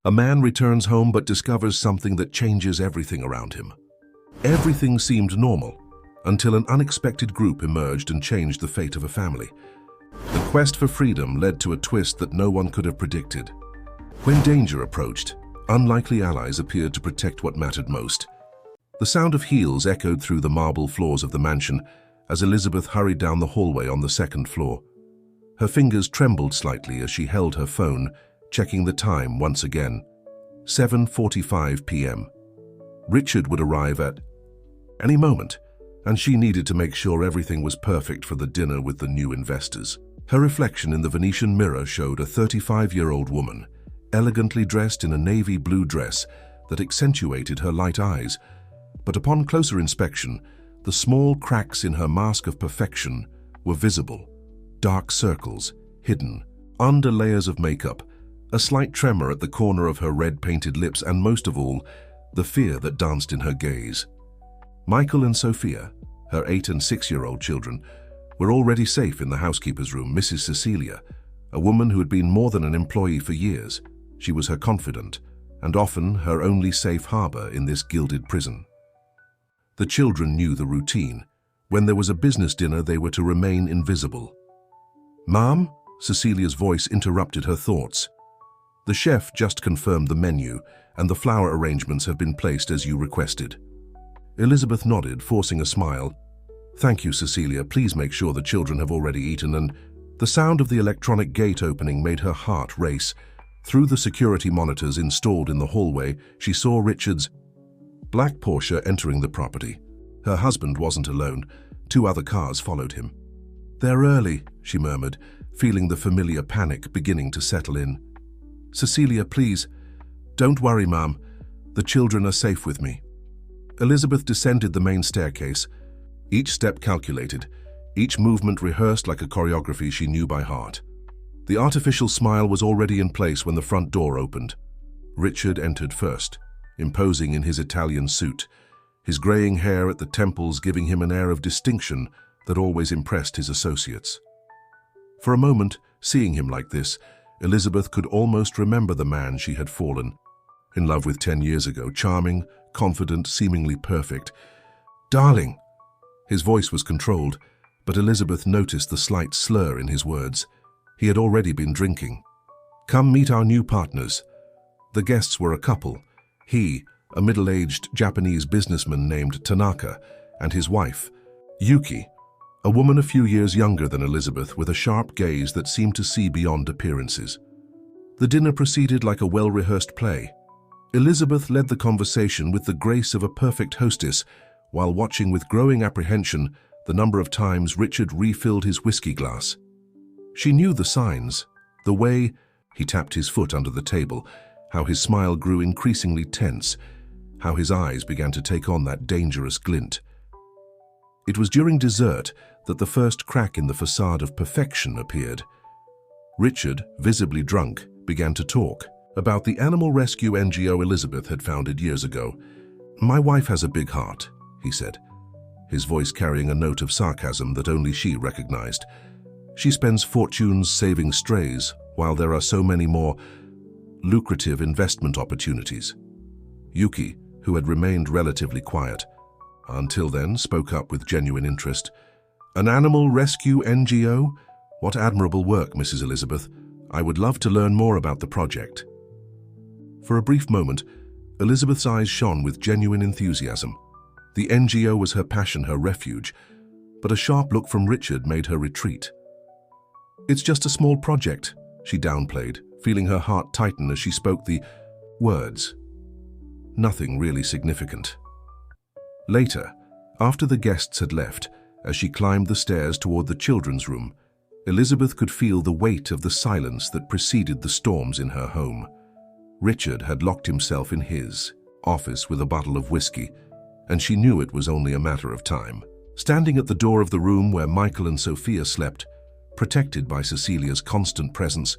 A man returns home but discovers something that changes everything around him. Everything seemed normal until an unexpected group emerged and changed the fate of a family. The quest for freedom led to a twist that no one could have predicted. When danger approached, unlikely allies appeared to protect what mattered most. The sound of heels echoed through the marble floors of the mansion as Elizabeth hurried down the hallway on the second floor. Her fingers trembled slightly as she held her phone, checking the time once again. 7:45 p.m. Richard would arrive at any moment, and she needed to make sure everything was perfect for the dinner with the new investors. Her reflection in the Venetian mirror showed a 35-year-old woman, elegantly dressed in a navy blue dress that accentuated her light eyes. But upon closer inspection, the small cracks in her mask of perfection were visible. Dark circles, hidden under layers of makeup, a slight tremor at the corner of her red-painted lips, and most of all, the fear that danced in her gaze. Michael and Sophia, her 8- and 6-year-old children, were already safe in the housekeeper's room. Mrs. Cecilia, a woman who had been more than an employee for years, she was her confidant, and often her only safe harbor in this gilded prison. The children knew the routine. When there was a business dinner, they were to remain invisible. "Mom?" Cecilia's voice interrupted her thoughts. "The chef just confirmed the menu, and the flower arrangements have been placed as you requested." Elizabeth nodded, forcing a smile. "Thank you, Cecilia. Please make sure the children have already eaten." And the sound of the electronic gate opening made her heart race. Through the security monitors installed in the hallway, she saw Richard's black Porsche entering the property. Her husband wasn't alone. 2 other cars followed him. "They're early," she murmured, feeling the familiar panic beginning to settle in. "Cecilia, please." "Don't worry, Mom. The children are safe with me." Elizabeth descended the main staircase, each step calculated, each movement rehearsed like a choreography she knew by heart. The artificial smile was already in place when the front door opened. Richard entered first, imposing in his Italian suit, his graying hair at the temples giving him an air of distinction that always impressed his associates. For a moment, seeing him like this, Elizabeth could almost remember the man she had fallen in love with 10 years ago, charming, confident, seemingly perfect. "Darling!" His voice was controlled, but Elizabeth noticed the slight slur in his words. He had already been drinking. "Come meet our new partners." The guests were a couple. He, a middle-aged Japanese businessman named Tanaka, and his wife, Yuki, a woman a few years younger than Elizabeth with a sharp gaze that seemed to see beyond appearances. The dinner proceeded like a well-rehearsed play. Elizabeth led the conversation with the grace of a perfect hostess, while watching with growing apprehension the number of times Richard refilled his whiskey glass. She knew the signs, the way he tapped his foot under the table, how his smile grew increasingly tense, how his eyes began to take on that dangerous glint. It was during dessert that the first crack in the facade of perfection appeared. Richard, visibly drunk, began to talk about the animal rescue NGO Elizabeth had founded years ago. "My wife has a big heart," he said, his voice carrying a note of sarcasm that only she recognized. "She spends fortunes saving strays, while there are so many more lucrative investment opportunities." Yuki, who had remained relatively quiet until then, spoke up with genuine interest. "An animal rescue NGO? What admirable work, Mrs. Elizabeth. I would love to learn more about the project." For a brief moment, Elizabeth's eyes shone with genuine enthusiasm. The NGO was her passion, her refuge, but a sharp look from Richard made her retreat. "It's just a small project," she downplayed, feeling her heart tighten as she spoke the words. Nothing really significant. Later, after the guests had left, as she climbed the stairs toward the children's room, Elizabeth could feel the weight of the silence that preceded the storms in her home. Richard had locked himself in his office with a bottle of whiskey, and she knew it was only a matter of time. Standing at the door of the room where Michael and Sophia slept, protected by Cecilia's constant presence,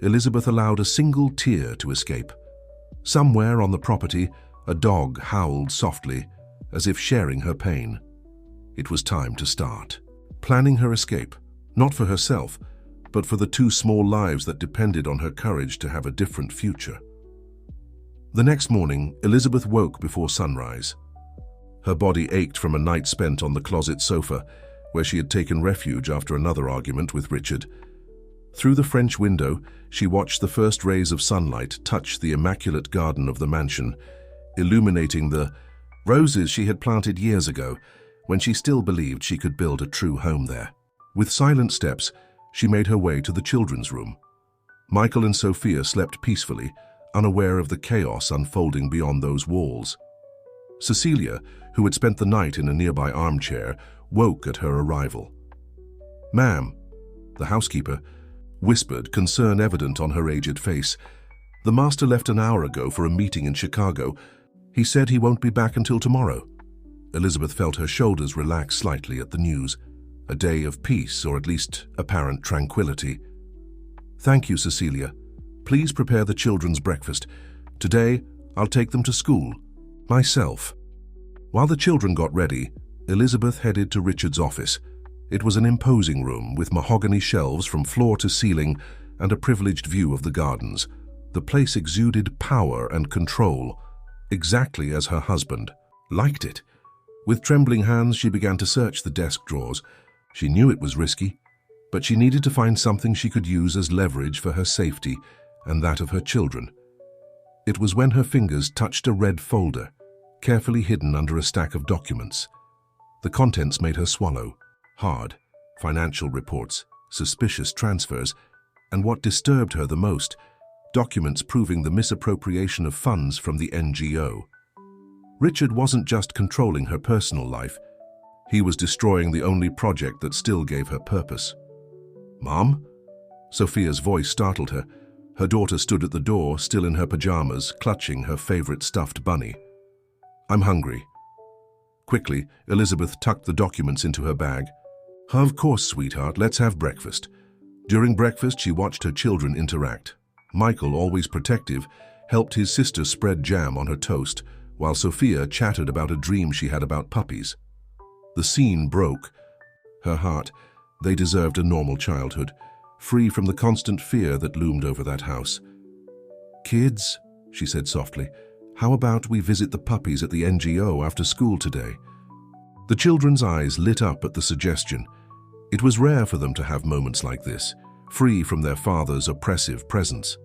Elizabeth allowed a single tear to escape. Somewhere on the property, a dog howled softly, as if sharing her pain. It was time to start planning her escape, not for herself, but for the 2 small lives that depended on her courage to have a different future. The next morning, Elizabeth woke before sunrise. Her body ached from a night spent on the closet sofa, where she had taken refuge after another argument with Richard. Through the French window, she watched the first rays of sunlight touch the immaculate garden of the mansion, illuminating the roses she had planted years ago, when she still believed she could build a true home there. With silent steps, she made her way to the children's room. Michael and Sophia slept peacefully, unaware of the chaos unfolding beyond those walls. Cecilia, who had spent the night in a nearby armchair, woke at her arrival. "Ma'am," the housekeeper whispered, concern evident on her aged face. "The master left an hour ago for a meeting in Chicago. He said he won't be back until tomorrow." Elizabeth felt her shoulders relax slightly at the news. A day of peace, or at least apparent tranquility. "Thank you, Cecilia. Please prepare the children's breakfast. Today, I'll take them to school, myself." While the children got ready, Elizabeth headed to Richard's office. It was an imposing room with mahogany shelves from floor to ceiling and a privileged view of the gardens. The place exuded power and control, exactly as her husband liked it. With trembling hands, she began to search the desk drawers. She knew it was risky, but she needed to find something she could use as leverage for her safety and that of her children. It was when her fingers touched a red folder, carefully hidden under a stack of documents. The contents made her swallow. Hard, financial reports, suspicious transfers, and what disturbed her the most, documents proving the misappropriation of funds from the NGO. Richard wasn't just controlling her personal life, he was destroying the only project that still gave her purpose. "Mom?" Sophia's voice startled her. Her daughter stood at the door, still in her pajamas, clutching her favorite stuffed bunny. "I'm hungry." Quickly, Elizabeth tucked the documents into her bag. "Of course, sweetheart, let's have breakfast." During breakfast, she watched her children interact. Michael, always protective, helped his sister spread jam on her toast, while Sophia chattered about a dream she had about puppies. The scene broke her heart. They deserved a normal childhood, free from the constant fear that loomed over that house. "Kids," she said softly, "how about we visit the puppies at the NGO after school today?" The children's eyes lit up at the suggestion. It was rare for them to have moments like this, free from their father's oppressive presence.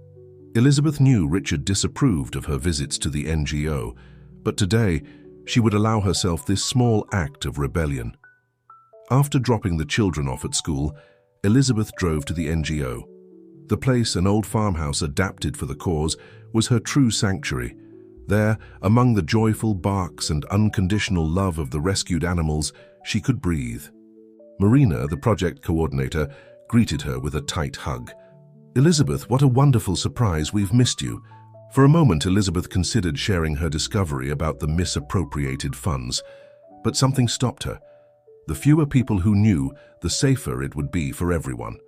Elizabeth knew Richard disapproved of her visits to the NGO, but today she would allow herself this small act of rebellion. After dropping the children off at school, Elizabeth drove to the NGO. The place, an old farmhouse adapted for the cause, was her true sanctuary. There, among the joyful barks and unconditional love of the rescued animals, she could breathe. Marina, the project coordinator, greeted her with a tight hug. "Elizabeth, what a wonderful surprise, we've missed you." For a moment, Elizabeth considered sharing her discovery about the misappropriated funds, but something stopped her. The fewer people who knew, the safer it would be for everyone.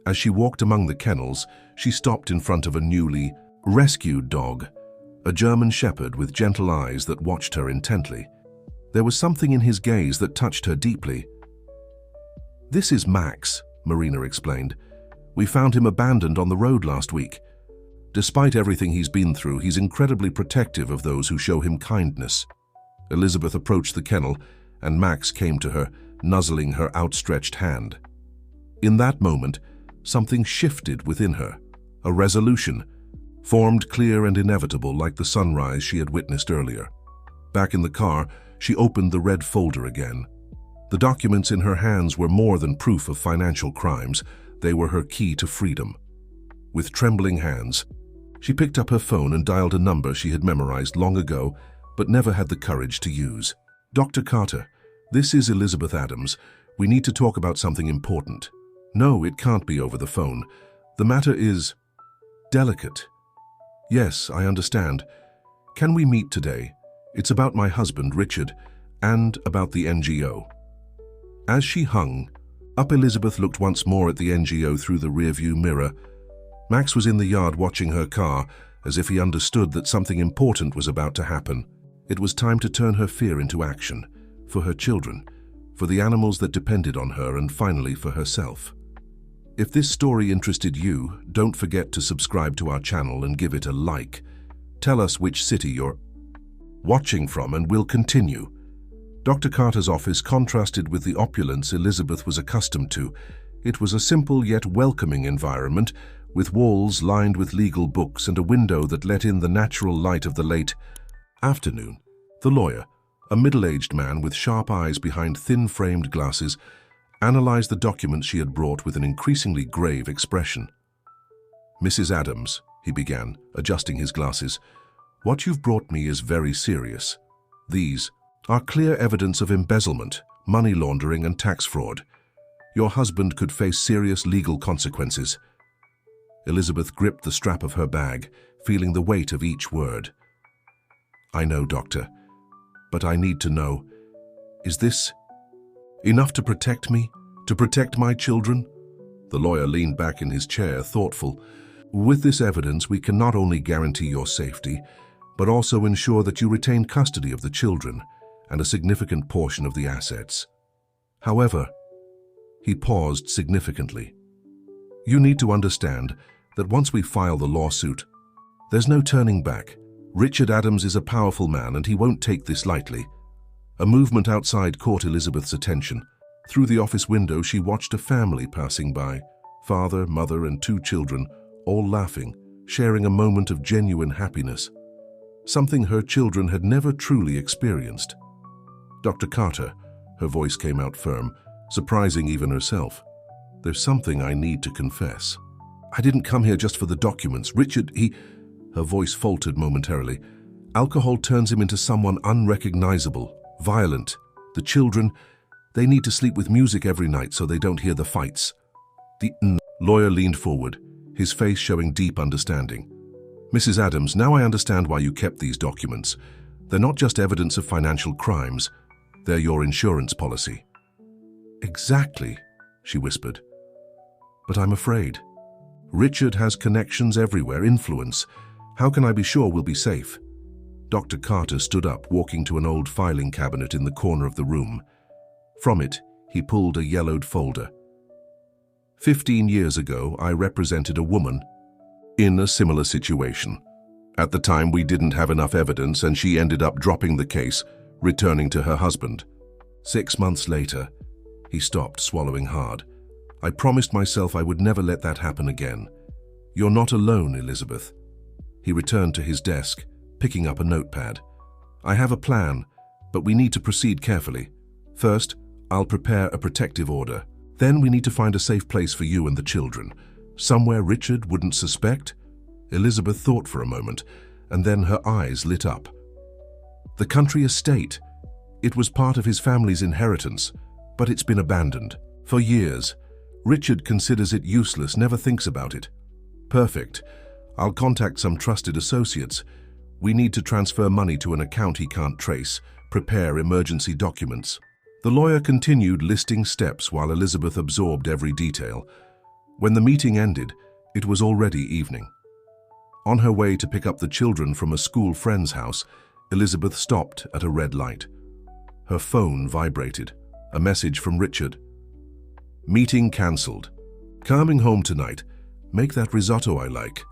As she walked among the kennels, she stopped in front of a newly rescued dog, a German shepherd with gentle eyes that watched her intently. There was something in his gaze that touched her deeply. "This is Max," Marina explained. "We found him abandoned on the road last week. Despite everything he's been through, he's incredibly protective of those who show him kindness." Elizabeth approached the kennel, and Max came to her, nuzzling her outstretched hand. In that moment, something shifted within her. A resolution, formed clear and inevitable like the sunrise she had witnessed earlier. Back in the car, she opened the red folder again. The documents in her hands were more than proof of financial crimes. They were her key to freedom. With trembling hands, she picked up her phone and dialed a number she had memorized long ago, but never had the courage to use. "Dr. Carter, this is Elizabeth Adams. We need to talk about something important." "No, it can't be over the phone. The matter is delicate." "Yes, I understand. Can we meet today? It's about my husband, Richard, and about the NGO." As she hung up, Elizabeth looked once more at the NGO through the rearview mirror. Max was in the yard watching her car, as if he understood that something important was about to happen. It was time to turn her fear into action, for her children, for the animals that depended on her, and finally for herself. If this story interested you, don't forget to subscribe to our channel and give it a like. Tell us which city you're watching from and we'll continue. Dr. Carter's office contrasted with the opulence Elizabeth was accustomed to. It was a simple yet welcoming environment, with walls lined with legal books and a window that let in the natural light of the late afternoon. The lawyer, a middle-aged man with sharp eyes behind thin-framed glasses, analyzed the documents she had brought with an increasingly grave expression. "Mrs. Adams," he began, adjusting his glasses, "what you've brought me is very serious. These are clear evidence of embezzlement, money laundering, and tax fraud. Your husband could face serious legal consequences." Elizabeth gripped the strap of her bag, feeling the weight of each word. "I know, Doctor, but I need to know, is this enough to protect me, to protect my children?" The lawyer leaned back in his chair, thoughtful. "With this evidence, we can not only guarantee your safety, but also ensure that you retain custody of the children and a significant portion of the assets. However," he paused significantly, "you need to understand that once we file the lawsuit, there's no turning back. Richard Adams is a powerful man and he won't take this lightly." A movement outside caught Elizabeth's attention. Through the office window, she watched a family passing by, father, mother, and 2 children, all laughing, sharing a moment of genuine happiness, something her children had never truly experienced. "Dr. Carter," her voice came out firm, surprising even herself, "there's something I need to confess. I didn't come here just for the documents. Richard, Her voice faltered momentarily. "Alcohol turns him into someone unrecognizable, violent. The children, they need to sleep with music every night so they don't hear the fights." The lawyer leaned forward, his face showing deep understanding. "Mrs. Adams, now I understand why you kept these documents. They're not just evidence of financial crimes. They're your insurance policy." "Exactly," she whispered. "But I'm afraid. Richard has connections everywhere, influence. How can I be sure we'll be safe?" Dr. Carter stood up, walking to an old filing cabinet in the corner of the room. From it, he pulled a yellowed folder. 15 years ago, I represented a woman in a similar situation. At the time, we didn't have enough evidence and she ended up dropping the case, returning to her husband. 6 months later," he stopped, swallowing hard, "I promised myself I would never let that happen again. You're not alone, Elizabeth." He returned to his desk, picking up a notepad. "I have a plan, but we need to proceed carefully. First, I'll prepare a protective order. Then we need to find a safe place for you and the children, somewhere Richard wouldn't suspect." Elizabeth thought for a moment, and then her eyes lit up. "The country estate. It was part of his family's inheritance, but it's been abandoned. For years. Richard considers it useless, never thinks about it." "Perfect. I'll contact some trusted associates. We need to transfer money to an account he can't trace, prepare emergency documents." The lawyer continued listing steps while Elizabeth absorbed every detail. When the meeting ended, it was already evening. On her way to pick up the children from a school friend's house, Elizabeth stopped at a red light. Her phone vibrated. A message from Richard. "Meeting cancelled. Coming home tonight. Make that risotto I like."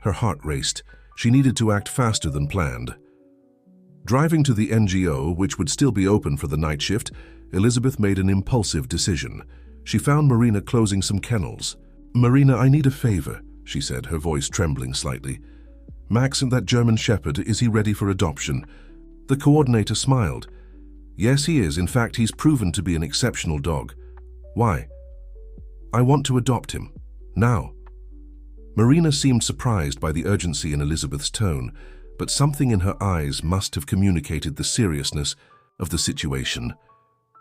Her heart raced. She needed to act faster than planned. Driving to the NGO, which would still be open for the night shift, Elizabeth made an impulsive decision. She found Marina closing some kennels. "Marina, I need a favor," she said, her voice trembling slightly. "Max and that German Shepherd, is he ready for adoption?" The coordinator smiled. "Yes, he is. In fact, he's proven to be an exceptional dog." "Why?" "I want to adopt him. Now." Marina seemed surprised by the urgency in Elizabeth's tone, but something in her eyes must have communicated the seriousness of the situation.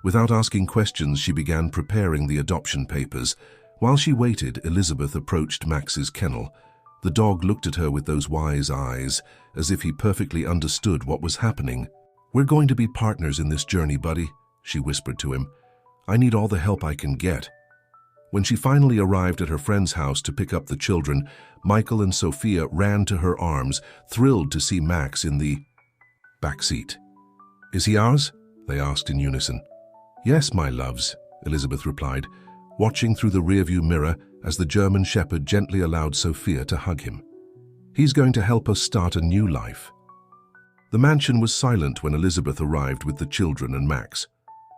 Without asking questions, she began preparing the adoption papers. While she waited, Elizabeth approached Max's kennel. The dog looked at her with those wise eyes, as if he perfectly understood what was happening. "We're going to be partners in this journey, buddy," she whispered to him. "I need all the help I can get." When she finally arrived at her friend's house to pick up the children, Michael and Sophia ran to her arms, thrilled to see Max in the back seat. "Is he ours?" they asked in unison. "Yes, my loves," Elizabeth replied, watching through the rearview mirror as the German Shepherd gently allowed Sophia to hug him. He's going to help us start a new life. The mansion was silent when Elizabeth arrived with the children and Max.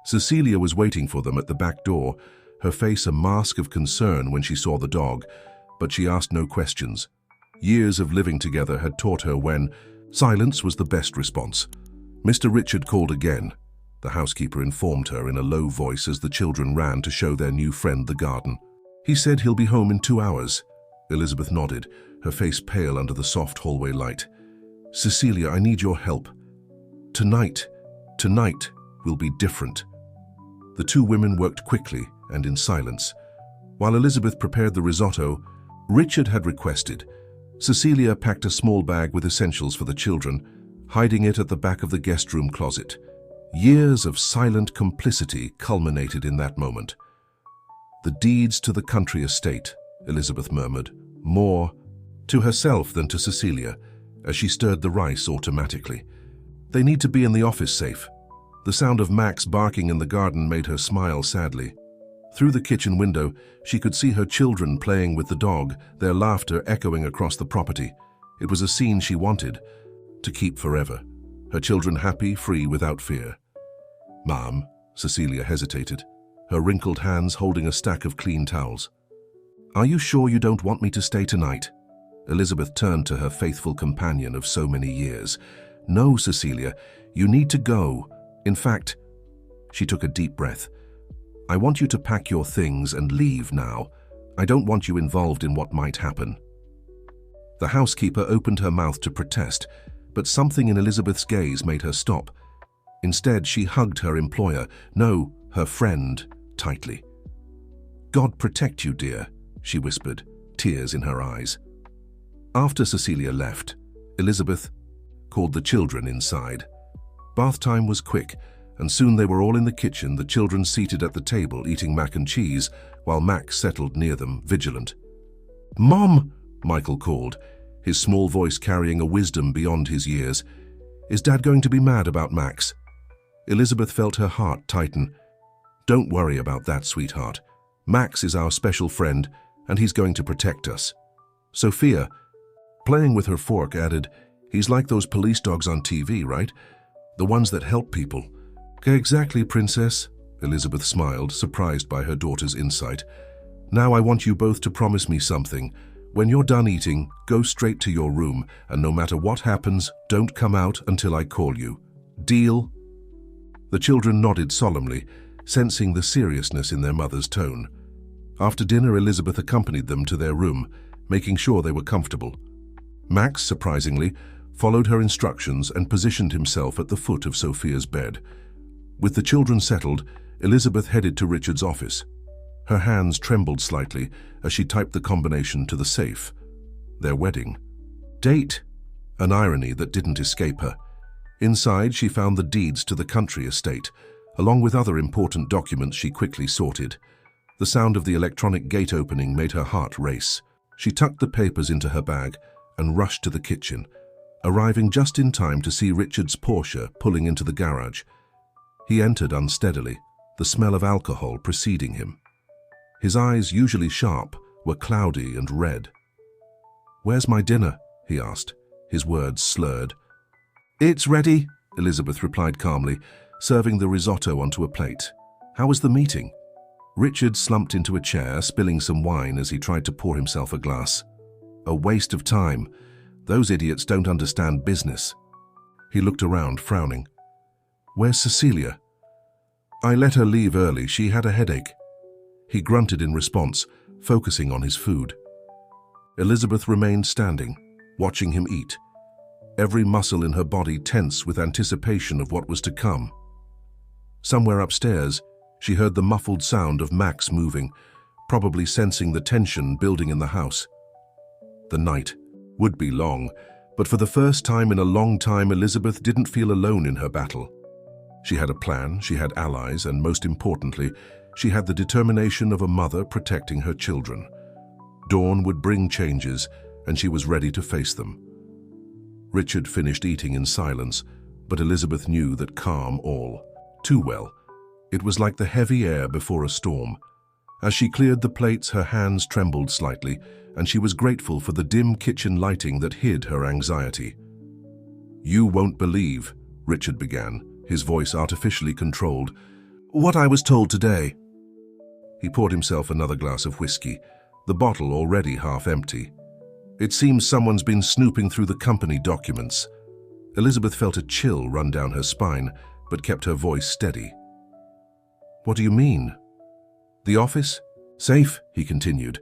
Cecilia was waiting for them at the back door, her face a mask of concern when she saw the dog, but she asked no questions. Years of living together had taught her when silence was the best response. Mr. Richard called again. The housekeeper informed her in a low voice as the children ran to show their new friend the garden. He said he'll be home in 2 hours. Elizabeth nodded, her face pale under the soft hallway light. Cecilia, I need your help. Tonight will be different. The two women worked quickly and in silence. While Elizabeth prepared the risotto, Richard had requested. Cecilia packed a small bag with essentials for the children, hiding it at the back of the guest room closet. Years of silent complicity culminated in that moment. The deeds to the country estate, Elizabeth murmured, more to herself than to Cecilia, as she stirred the rice automatically. They need to be in the office safe. The sound of Max barking in the garden made her smile sadly. Through the kitchen window, she could see her children playing with the dog, their laughter echoing across the property. It was a scene she wanted to keep forever. Her children happy, free, without fear. Ma'am, Cecilia hesitated, her wrinkled hands holding a stack of clean towels. Are you sure you don't want me to stay tonight? Elizabeth turned to her faithful companion of so many years. No, Cecilia, you need to go. In fact, she took a deep breath. I want you to pack your things and leave now. I don't want you involved in what might happen. The housekeeper opened her mouth to protest, but something in Elizabeth's gaze made her stop. Instead, she hugged her employer, no, her friend, tightly. God protect you, dear, she whispered, tears in her eyes. After Cecilia left, Elizabeth called the children inside. Bath time was quick, and soon they were all in the kitchen, the children seated at the table eating mac and cheese, while Max settled near them, vigilant. Mom, Michael called, his small voice carrying a wisdom beyond his years. Is Dad going to be mad about Max? Elizabeth felt her heart tighten. Don't worry about that, sweetheart. Max is our special friend, and he's going to protect us. Sophia, playing with her fork, added, he's like those police dogs on TV, right? The ones that help people. Exactly, Princess, Elizabeth smiled, surprised by her daughter's insight. Now I want you both to promise me something. When you're done eating, go straight to your room, and no matter what happens, don't come out until I call you. Deal? The children nodded solemnly, sensing the seriousness in their mother's tone. After dinner, Elizabeth accompanied them to their room, making sure they were comfortable. Max, surprisingly, followed her instructions and positioned himself at the foot of Sophia's bed. With the children settled, Elizabeth headed to Richard's office. Her hands trembled slightly as she typed the combination to the safe. Their wedding. Date. An irony that didn't escape her. Inside, she found the deeds to the country estate, along with other important documents she quickly sorted. The sound of the electronic gate opening made her heart race. She tucked the papers into her bag and rushed to the kitchen, arriving just in time to see Richard's Porsche pulling into the garage. He entered unsteadily, the smell of alcohol preceding him. His eyes, usually sharp, were cloudy and red. "Where's my dinner?" he asked, his words slurred. "It's ready," Elizabeth replied calmly, serving the risotto onto a plate. "How was the meeting?" Richard slumped into a chair, spilling some wine as he tried to pour himself a glass. "A waste of time. Those idiots don't understand business." He looked around, frowning. "Where's Cecilia?" "I let her leave early. She had a headache." He grunted in response, focusing on his food. Elizabeth remained standing, watching him eat, every muscle in her body tense with anticipation of what was to come. Somewhere upstairs, she heard the muffled sound of Max moving, probably sensing the tension building in the house. The night would be long, but for the first time in a long time, Elizabeth didn't feel alone in her battle. She had a plan, she had allies, and most importantly, she had the determination of a mother protecting her children. Dawn would bring changes, and she was ready to face them. Richard finished eating in silence, but Elizabeth knew that calm all too well. It was like the heavy air before a storm. As she cleared the plates, her hands trembled slightly, and she was grateful for the dim kitchen lighting that hid her anxiety. "You won't believe," Richard began, his voice artificially controlled, "what I was told today." He poured himself another glass of whiskey, the bottle already half empty. "It seems someone's been snooping through the company documents." Elizabeth felt a chill run down her spine, but kept her voice steady. "What do you mean?" "The office? Safe?" he continued,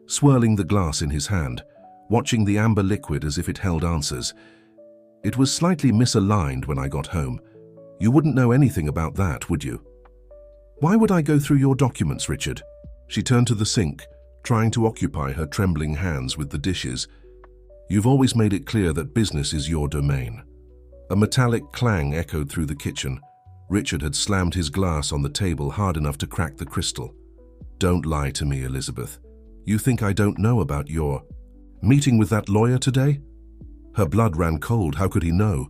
swirling the glass in his hand, watching the amber liquid as if it held answers. "It was slightly misaligned when I got home. You wouldn't know anything about that, would you?" "Why would I go through your documents, Richard?" She turned to the sink, trying to occupy her trembling hands with the dishes. "You've always made it clear that business is your domain." A metallic clang echoed through the kitchen. Richard had slammed his glass on the table hard enough to crack the crystal. "Don't lie to me, Elizabeth. You think I don't know about your meeting with that lawyer today?" Her blood ran cold. How could he know?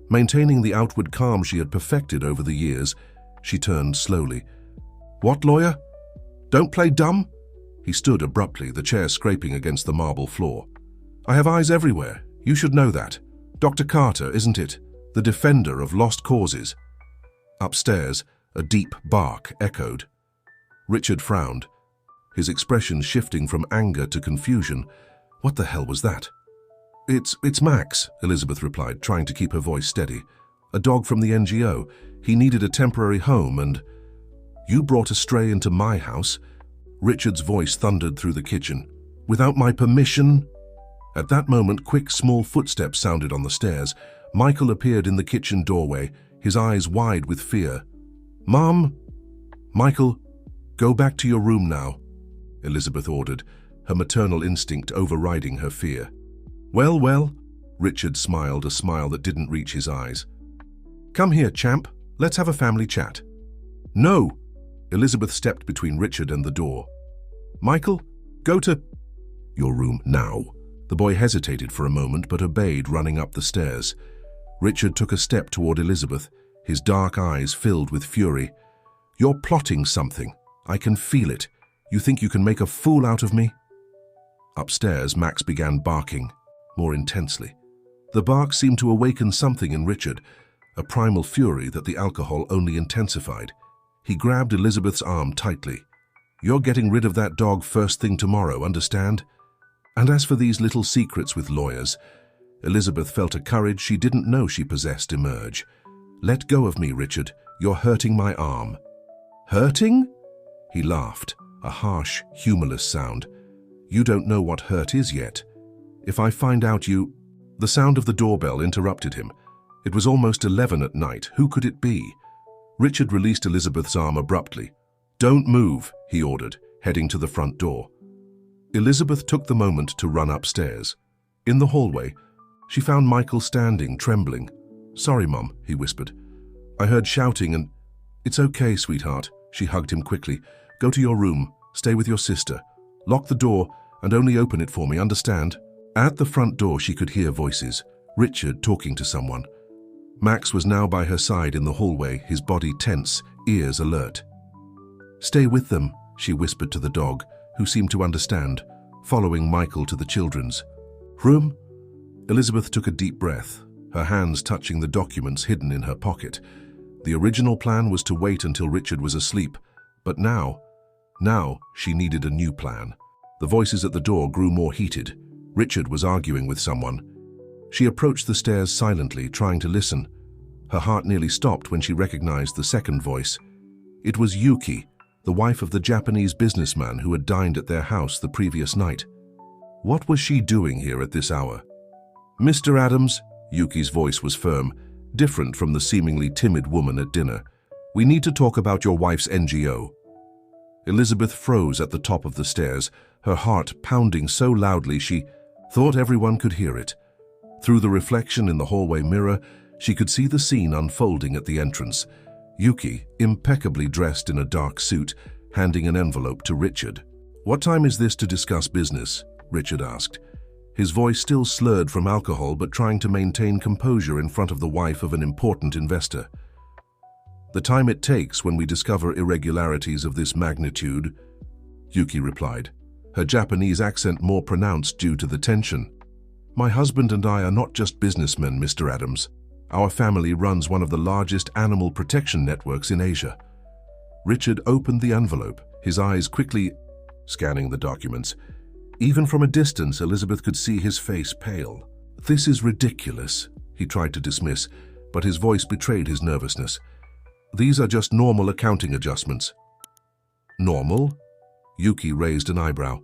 Maintaining the outward calm she had perfected over the years, she turned slowly. "What lawyer? Don't play dumb." He stood abruptly, the chair scraping against the marble floor. "I have eyes everywhere. You should know that. Dr. Carter, isn't it? The defender of lost causes." Upstairs, a deep bark echoed. Richard frowned, his expression shifting from anger to confusion. What the hell was that? It's Max," Elizabeth replied, trying to keep her voice steady. "A dog from the NGO. He needed a temporary home and—" "You brought a stray into my house?" Richard's voice thundered through the kitchen. "Without my permission?" At that moment, quick, small footsteps sounded on the stairs. Michael appeared in the kitchen doorway, his eyes wide with fear. "Mom?" "Michael, go back to your room now," Elizabeth ordered, her maternal instinct overriding her fear. "Well, well," Richard smiled, a smile that didn't reach his eyes. "Come here, champ. Let's have a family chat." "No!" Elizabeth stepped between Richard and the door. "Michael, go to your room now." The boy hesitated for a moment but obeyed, running up the stairs. Richard took a step toward Elizabeth, his dark eyes filled with fury. "You're plotting something. I can feel it. You think you can make a fool out of me?" Upstairs, Max began barking, more intensely. The bark seemed to awaken something in Richard, a primal fury that the alcohol only intensified. He grabbed Elizabeth's arm tightly. "You're getting rid of that dog first thing tomorrow, understand? And as for these little secrets with lawyers," Elizabeth felt a courage she didn't know she possessed emerge. "Let go of me, Richard. You're hurting my arm." "Hurting?" He laughed, a harsh, humorless sound. "You don't know what hurt is yet. If I find out you—" The sound of the doorbell interrupted him. It was almost 11 at night. Who could it be? Richard released Elizabeth's arm abruptly. "Don't move," he ordered, heading to the front door. Elizabeth took the moment to run upstairs. In the hallway, she found Michael standing, trembling. "Sorry, Mum," he whispered. "I heard shouting and—" "It's okay, sweetheart," she hugged him quickly. "Go to your room. Stay with your sister. Lock the door and only open it for me, understand?" At the front door, she could hear voices. Richard talking to someone. Max was now by her side in the hallway, his body tense, ears alert. "Stay with them," she whispered to the dog, who seemed to understand, following Michael to the children's room. Elizabeth took a deep breath, her hands touching the documents hidden in her pocket. The original plan was to wait until Richard was asleep, but now she needed a new plan. The voices at the door grew more heated. Richard was arguing with someone. She approached the stairs silently, trying to listen. Her heart nearly stopped when she recognized the second voice. It was Yuki, the wife of the Japanese businessman who had dined at their house the previous night. What was she doing here at this hour? "Mr. Adams," Yuki's voice was firm, different from the seemingly timid woman at dinner. "We need to talk about your wife's NGO." Elizabeth froze at the top of the stairs, her heart pounding so loudly she thought everyone could hear it. Through the reflection in the hallway mirror, she could see the scene unfolding at the entrance. Yuki, impeccably dressed in a dark suit, handing an envelope to Richard. "What time is this to discuss business?" Richard asked, his voice still slurred from alcohol but trying to maintain composure in front of the wife of an important investor. "The time it takes when we discover irregularities of this magnitude," Yuki replied, her Japanese accent more pronounced due to the tension. My husband and I are not just businessmen, Mr. Adams. Our family runs one of the largest animal protection networks in Asia. Richard opened the envelope, his eyes quickly scanning the documents. Even from a distance, Elizabeth could see his face pale. This is ridiculous, he tried to dismiss, but his voice betrayed his nervousness. These are just normal accounting adjustments. Normal? Yuki raised an eyebrow.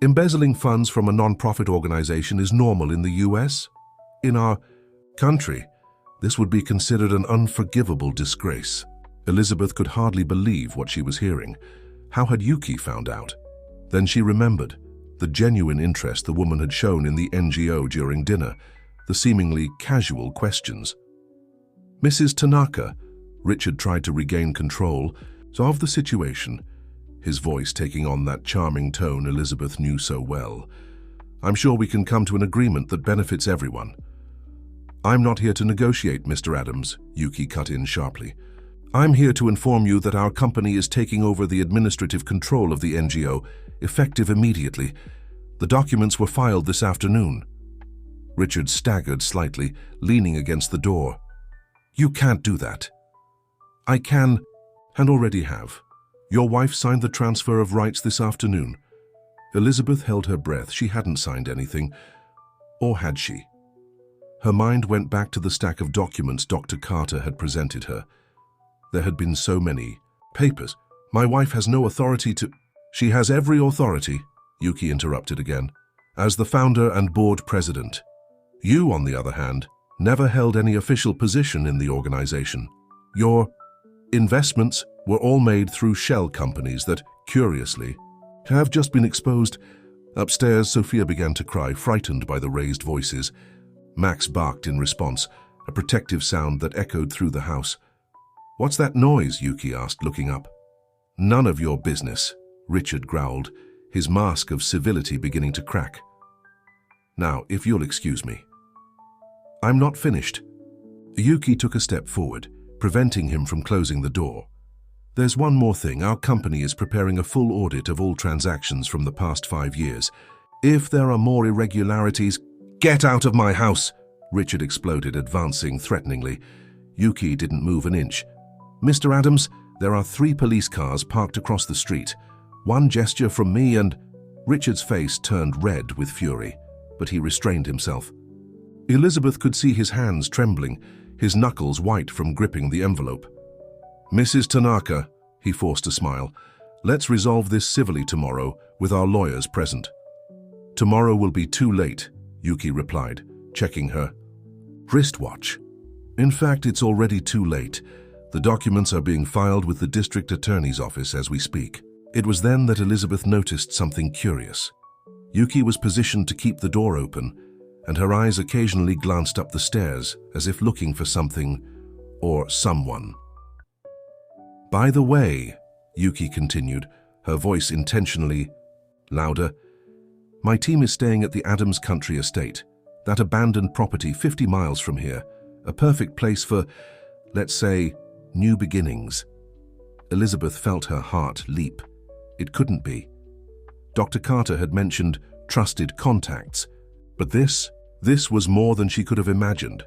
Embezzling funds from a non-profit organization is normal in the US? In our country, this would be considered an unforgivable disgrace. Elizabeth could hardly believe what she was hearing. How had Yuki found out? Then she remembered the genuine interest the woman had shown in the NGO during dinner, the seemingly casual questions. Mrs. Tanaka, Richard tried to regain control of the situation, his voice taking on that charming tone Elizabeth knew so well. I'm sure we can come to an agreement that benefits everyone. I'm not here to negotiate, Mr. Adams, Yuki cut in sharply. I'm here to inform you that our company is taking over the administrative control of the NGO, effective immediately. The documents were filed this afternoon. Richard staggered slightly, leaning against the door. You can't do that. I can, and already have. Your wife signed the transfer of rights this afternoon. Elizabeth held her breath. She hadn't signed anything. Or had she? Her mind went back to the stack of documents Dr. Carter had presented her. There had been so many papers. My wife has no authority to... She has every authority, Yuki interrupted again, as the founder and board president. You, on the other hand, never held any official position in the organization. Your investments were all made through shell companies that, curiously, have just been exposed. Upstairs, Sophia began to cry, frightened by the raised voices. Max barked in response, a protective sound that echoed through the house. What's that noise? Yuki asked, looking up. None of your business, Richard growled, his mask of civility beginning to crack. Now, if you'll excuse me. I'm not finished. Yuki took a step forward, preventing him from closing the door. There's one more thing. Our company is preparing a full audit of all transactions from the past 5 years. If there are more irregularities... Get out of my house! Richard exploded, advancing threateningly. Yuki didn't move an inch. Mr. Adams, there are 3 police cars parked across the street. One gesture from me and... Richard's face turned red with fury, but he restrained himself. Elizabeth could see his hands trembling, his knuckles white from gripping the envelope. Mrs. Tanaka, he forced a smile, let's resolve this civilly tomorrow with our lawyers present. Tomorrow will be too late, Yuki replied, checking her wristwatch. In fact, it's already too late. The documents are being filed with the district attorney's office as we speak. It was then that Elizabeth noticed something curious. Yuki was positioned to keep the door open, and her eyes occasionally glanced up the stairs as if looking for something or someone. By the way, Yuki continued, her voice intentionally louder, my team is staying at the Adams Country Estate, that abandoned property 50 miles from here, a perfect place for, let's say, new beginnings. Elizabeth felt her heart leap. It couldn't be. Dr. Carter had mentioned trusted contacts, but this was more than she could have imagined.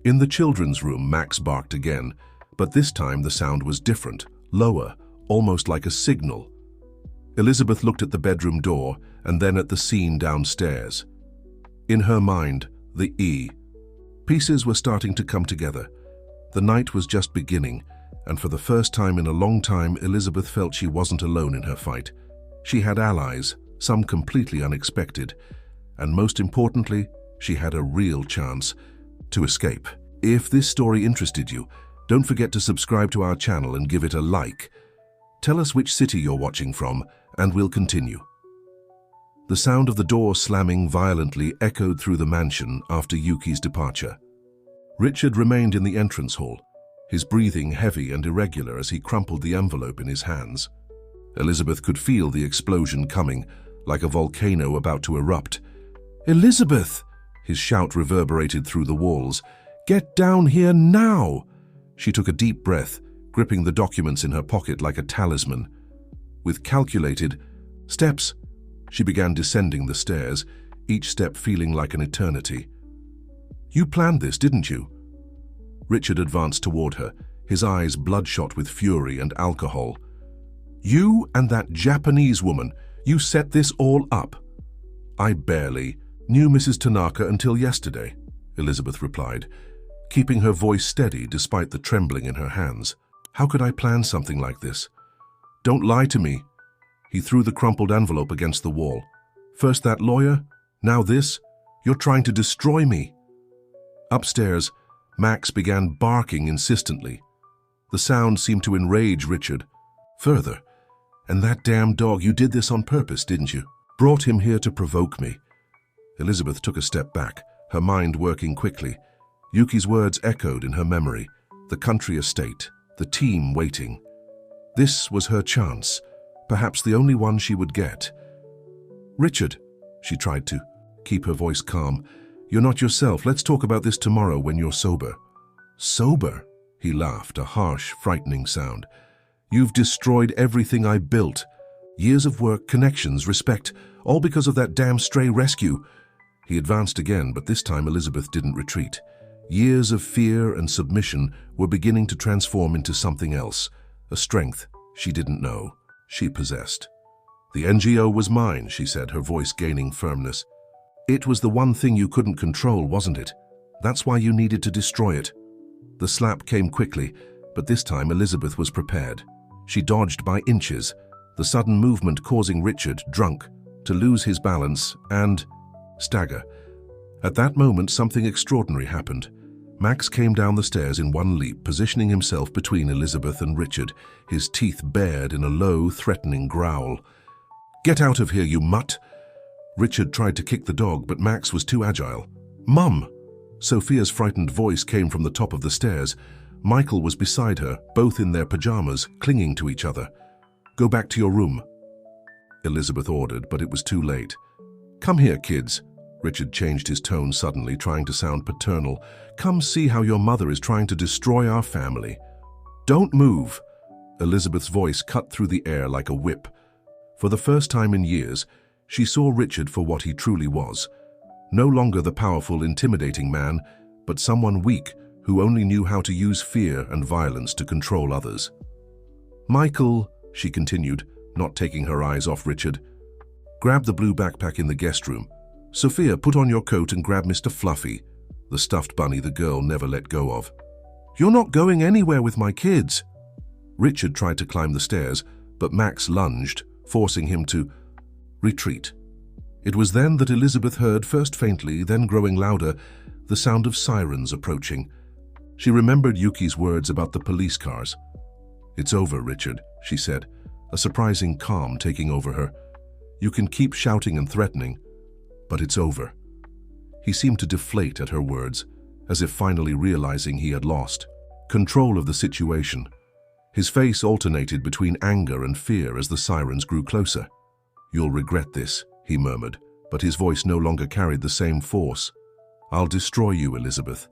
In the children's room, Max barked again, but this time the sound was different, lower, almost like a signal. Elizabeth looked at the bedroom door and then at the scene downstairs. In her mind, the pieces were starting to come together. The night was just beginning, and for the first time in a long time, Elizabeth felt she wasn't alone in her fight. She had allies, some completely unexpected, and most importantly, she had a real chance to escape. If this story interested you, don't forget to subscribe to our channel and give it a like. Tell us which city you're watching from, and we'll continue. The sound of the door slamming violently echoed through the mansion after Yuki's departure. Richard remained in the entrance hall, his breathing heavy and irregular as he crumpled the envelope in his hands. Elizabeth could feel the explosion coming, like a volcano about to erupt. "Elizabeth!" His shout reverberated through the walls. "Get down here now!" She took a deep breath, gripping the documents in her pocket like a talisman. with calculated steps. She began descending the stairs, each step feeling like an eternity. "You planned this, didn't you?" Richard advanced toward her, his eyes bloodshot with fury and alcohol. "You and that Japanese woman, you set this all up." "I barely knew Mrs. Tanaka until yesterday," Elizabeth replied, keeping her voice steady despite the trembling in her hands. "How could I plan something like this?" "Don't lie to me." He threw the crumpled envelope against the wall. "First that lawyer, now this. You're trying to destroy me." Upstairs, Max began barking insistently. The sound seemed to enrage Richard. Further, "And that damn dog, you did this on purpose, didn't you? Brought him here to provoke me." Elizabeth took a step back, her mind working quickly. Yuki's words echoed in her memory. The country estate, the team waiting. This was her chance, perhaps the only one she would get. "Richard," she tried to keep her voice calm, "you're not yourself. Let's talk about this tomorrow when you're sober." "Sober?" He laughed, a harsh, frightening sound. "You've destroyed everything I built. Years of work, connections, respect, all because of that damn stray rescue." He advanced again, but this time Elizabeth didn't retreat. Years of fear and submission were beginning to transform into something else, a strength she didn't know she possessed. "The NGO was mine," she said, her voice gaining firmness. "It was the one thing you couldn't control, wasn't it? That's why you needed to destroy it." The slap came quickly, but this time Elizabeth was prepared. She dodged by inches, the sudden movement causing Richard, drunk, to lose his balance and stagger. At that moment, something extraordinary happened. Max came down the stairs in one leap, positioning himself between Elizabeth and Richard, his teeth bared in a low, threatening growl. "Get out of here, you mutt!" Richard tried to kick the dog, but Max was too agile. "Mum!" Sophia's frightened voice came from the top of the stairs. Michael was beside her, both in their pajamas, clinging to each other. "Go back to your room," Elizabeth ordered, but it was too late. "Come here, kids." Richard changed his tone suddenly, trying to sound paternal. "Come see how your mother is trying to destroy our family." "Don't move." Elizabeth's voice cut through the air like a whip. For the first time in years, she saw Richard for what he truly was. No longer the powerful, intimidating man, but someone weak who only knew how to use fear and violence to control others. "Michael," she continued, not taking her eyes off Richard, "grab the blue backpack in the guest room. Sophia, put on your coat and grab Mr. Fluffy," the stuffed bunny the girl never let go of. "You're not going anywhere with my kids." Richard tried to climb the stairs, but Max lunged, forcing him to retreat. It was then that Elizabeth heard, first faintly, then growing louder, the sound of sirens approaching. She remembered Yuki's words about the police cars. "It's over, Richard," she said, a surprising calm taking over her. "You can keep shouting and threatening, but it's over." He seemed to deflate at her words, as if finally realizing he had lost control of the situation. His face alternated between anger and fear as the sirens grew closer. "You'll regret this," he murmured, but his voice no longer carried the same force. "I'll destroy you, Elizabeth.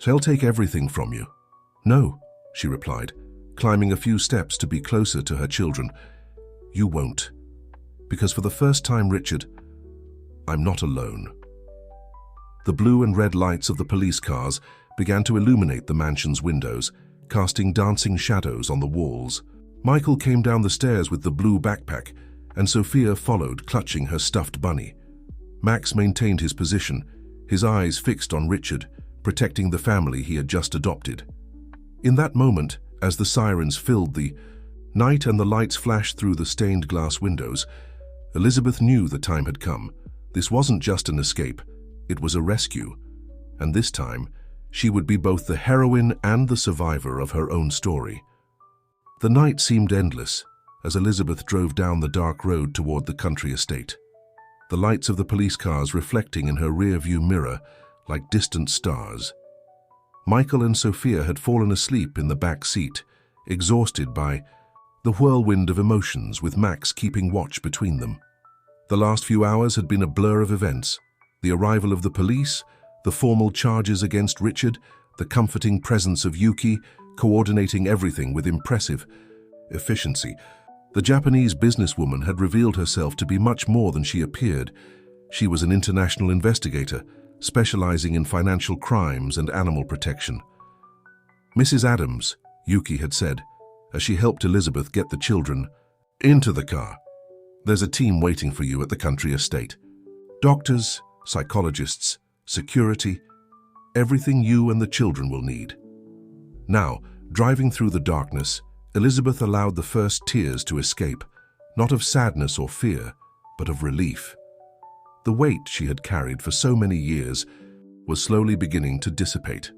I'll take everything from you." "No," she replied, climbing a few steps to be closer to her children. "You won't. Because for the first time, Richard, I'm not alone." The blue and red lights of the police cars began to illuminate the mansion's windows, casting dancing shadows on the walls. Michael came down the stairs with the blue backpack, and Sophia followed, clutching her stuffed bunny. Max maintained his position, his eyes fixed on Richard, protecting the family he had just adopted. In that moment, as the sirens filled the night and the lights flashed through the stained glass windows, Elizabeth knew the time had come. This wasn't just an escape, it was a rescue. And this time, she would be both the heroine and the survivor of her own story. The night seemed endless as Elizabeth drove down the dark road toward the country estate, the lights of the police cars reflecting in her rear-view mirror like distant stars. Michael and Sophia had fallen asleep in the back seat, exhausted by the whirlwind of emotions, with Max keeping watch between them. The last few hours had been a blur of events: the arrival of the police, the formal charges against Richard, the comforting presence of Yuki, coordinating everything with impressive efficiency. The Japanese businesswoman had revealed herself to be much more than she appeared. She was an international investigator, specializing in financial crimes and animal protection. "Mrs. Adams," Yuki had said, as she helped Elizabeth get the children into the car. "There's a team waiting for you at the country estate. Doctors, psychologists, security, everything you and the children will need." Now, driving through the darkness, Elizabeth allowed the first tears to escape, not of sadness or fear, but of relief. The weight she had carried for so many years was slowly beginning to dissipate.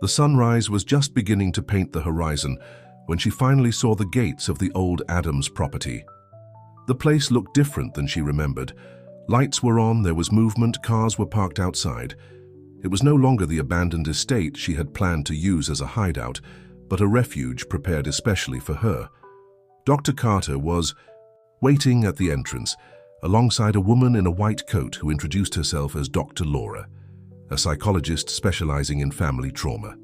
The sunrise was just beginning to paint the horizon when she finally saw the gates of the old Adams property. The place looked different than she remembered. Lights were on, there was movement, cars were parked outside. It was no longer the abandoned estate she had planned to use as a hideout, but a refuge prepared especially for her. Dr. Carter was waiting at the entrance, alongside a woman in a white coat who introduced herself as Dr. Laura, a psychologist specializing in family trauma.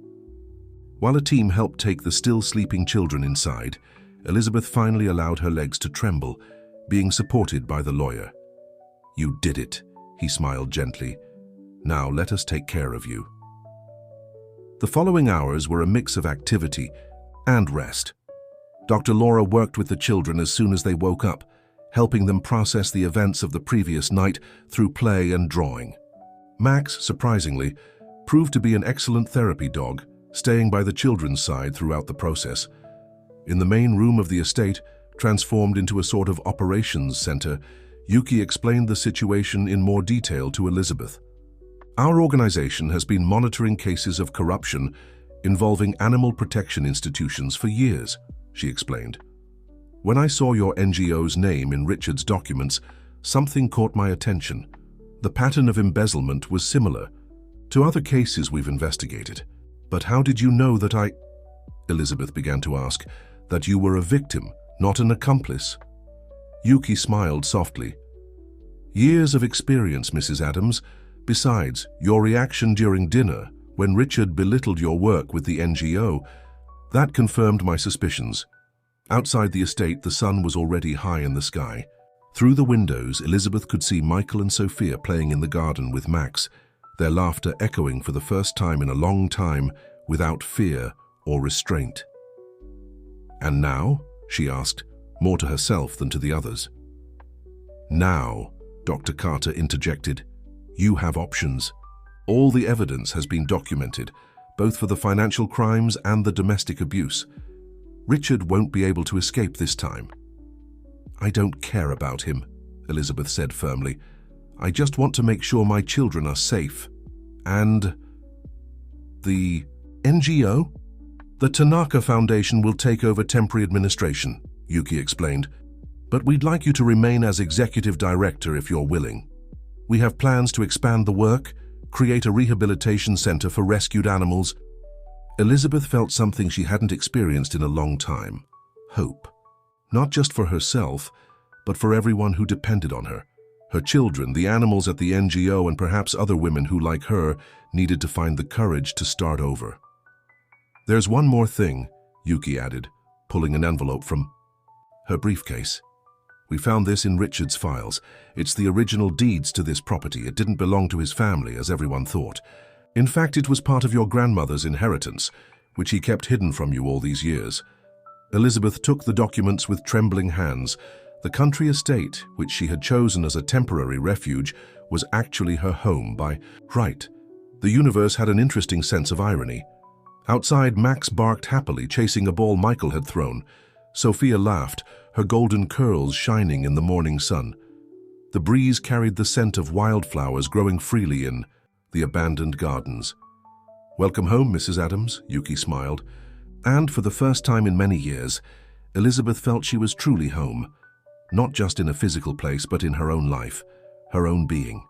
While a team helped take the still sleeping children inside, Elizabeth finally allowed her legs to tremble, being supported by the lawyer. "You did it," he smiled gently. "Now let us take care of you." The following hours were a mix of activity and rest. Dr. Laura worked with the children as soon as they woke up, helping them process the events of the previous night through play and drawing. Max, surprisingly, proved to be an excellent therapy dog, staying by the children's side throughout the process. In the main room of the estate, transformed into a sort of operations center, Yuki explained the situation in more detail to Elizabeth. "Our organization has been monitoring cases of corruption involving animal protection institutions for years," she explained. "When I saw your NGO's name in Richard's documents, something caught my attention. The pattern of embezzlement was similar to other cases we've investigated. But how did you know that Elizabeth began to ask, "that you were a victim, not an accomplice?" Yuki smiled softly. "Years of experience, Mrs. Adams. Besides, your reaction during dinner, when Richard belittled your work with the NGO, that confirmed my suspicions." Outside the estate, the sun was already high in the sky. Through the windows, Elizabeth could see Michael and Sophia playing in the garden with Max, their laughter echoing for the first time in a long time without fear or restraint. "And now?" she asked, more to herself than to the others. "Now," Dr. Carter interjected, "you have options. All the evidence has been documented, both for the financial crimes and the domestic abuse. Richard won't be able to escape this time." "I don't care about him," Elizabeth said firmly. "I just want to make sure my children are safe. And the NGO? The Tanaka Foundation will take over temporary administration," Yuki explained. "But we'd like you to remain as executive director if you're willing. We have plans to expand the work, create a rehabilitation center for rescued animals." Elizabeth felt something she hadn't experienced in a long time: hope. Not just for herself, but for everyone who depended on her. Her children, the animals at the NGO, and perhaps other women who, like her, needed to find the courage to start over. "There's one more thing," Yuki added, pulling an envelope from her briefcase. "We found this in Richard's files. It's the original deeds to this property. It didn't belong to his family, as everyone thought. In fact, it was part of your grandmother's inheritance, which he kept hidden from you all these years." Elizabeth took the documents with trembling hands. The country estate, which she had chosen as a temporary refuge, was actually her home by right. The universe had an interesting sense of irony. Outside, Max barked happily, chasing a ball Michael had thrown. Sophia laughed, her golden curls shining in the morning sun. The breeze carried the scent of wildflowers growing freely in the abandoned gardens. "Welcome home, Mrs. Adams," Yuki smiled. And for the first time in many years, Elizabeth felt she was truly home, not just in a physical place, but in her own life, her own being.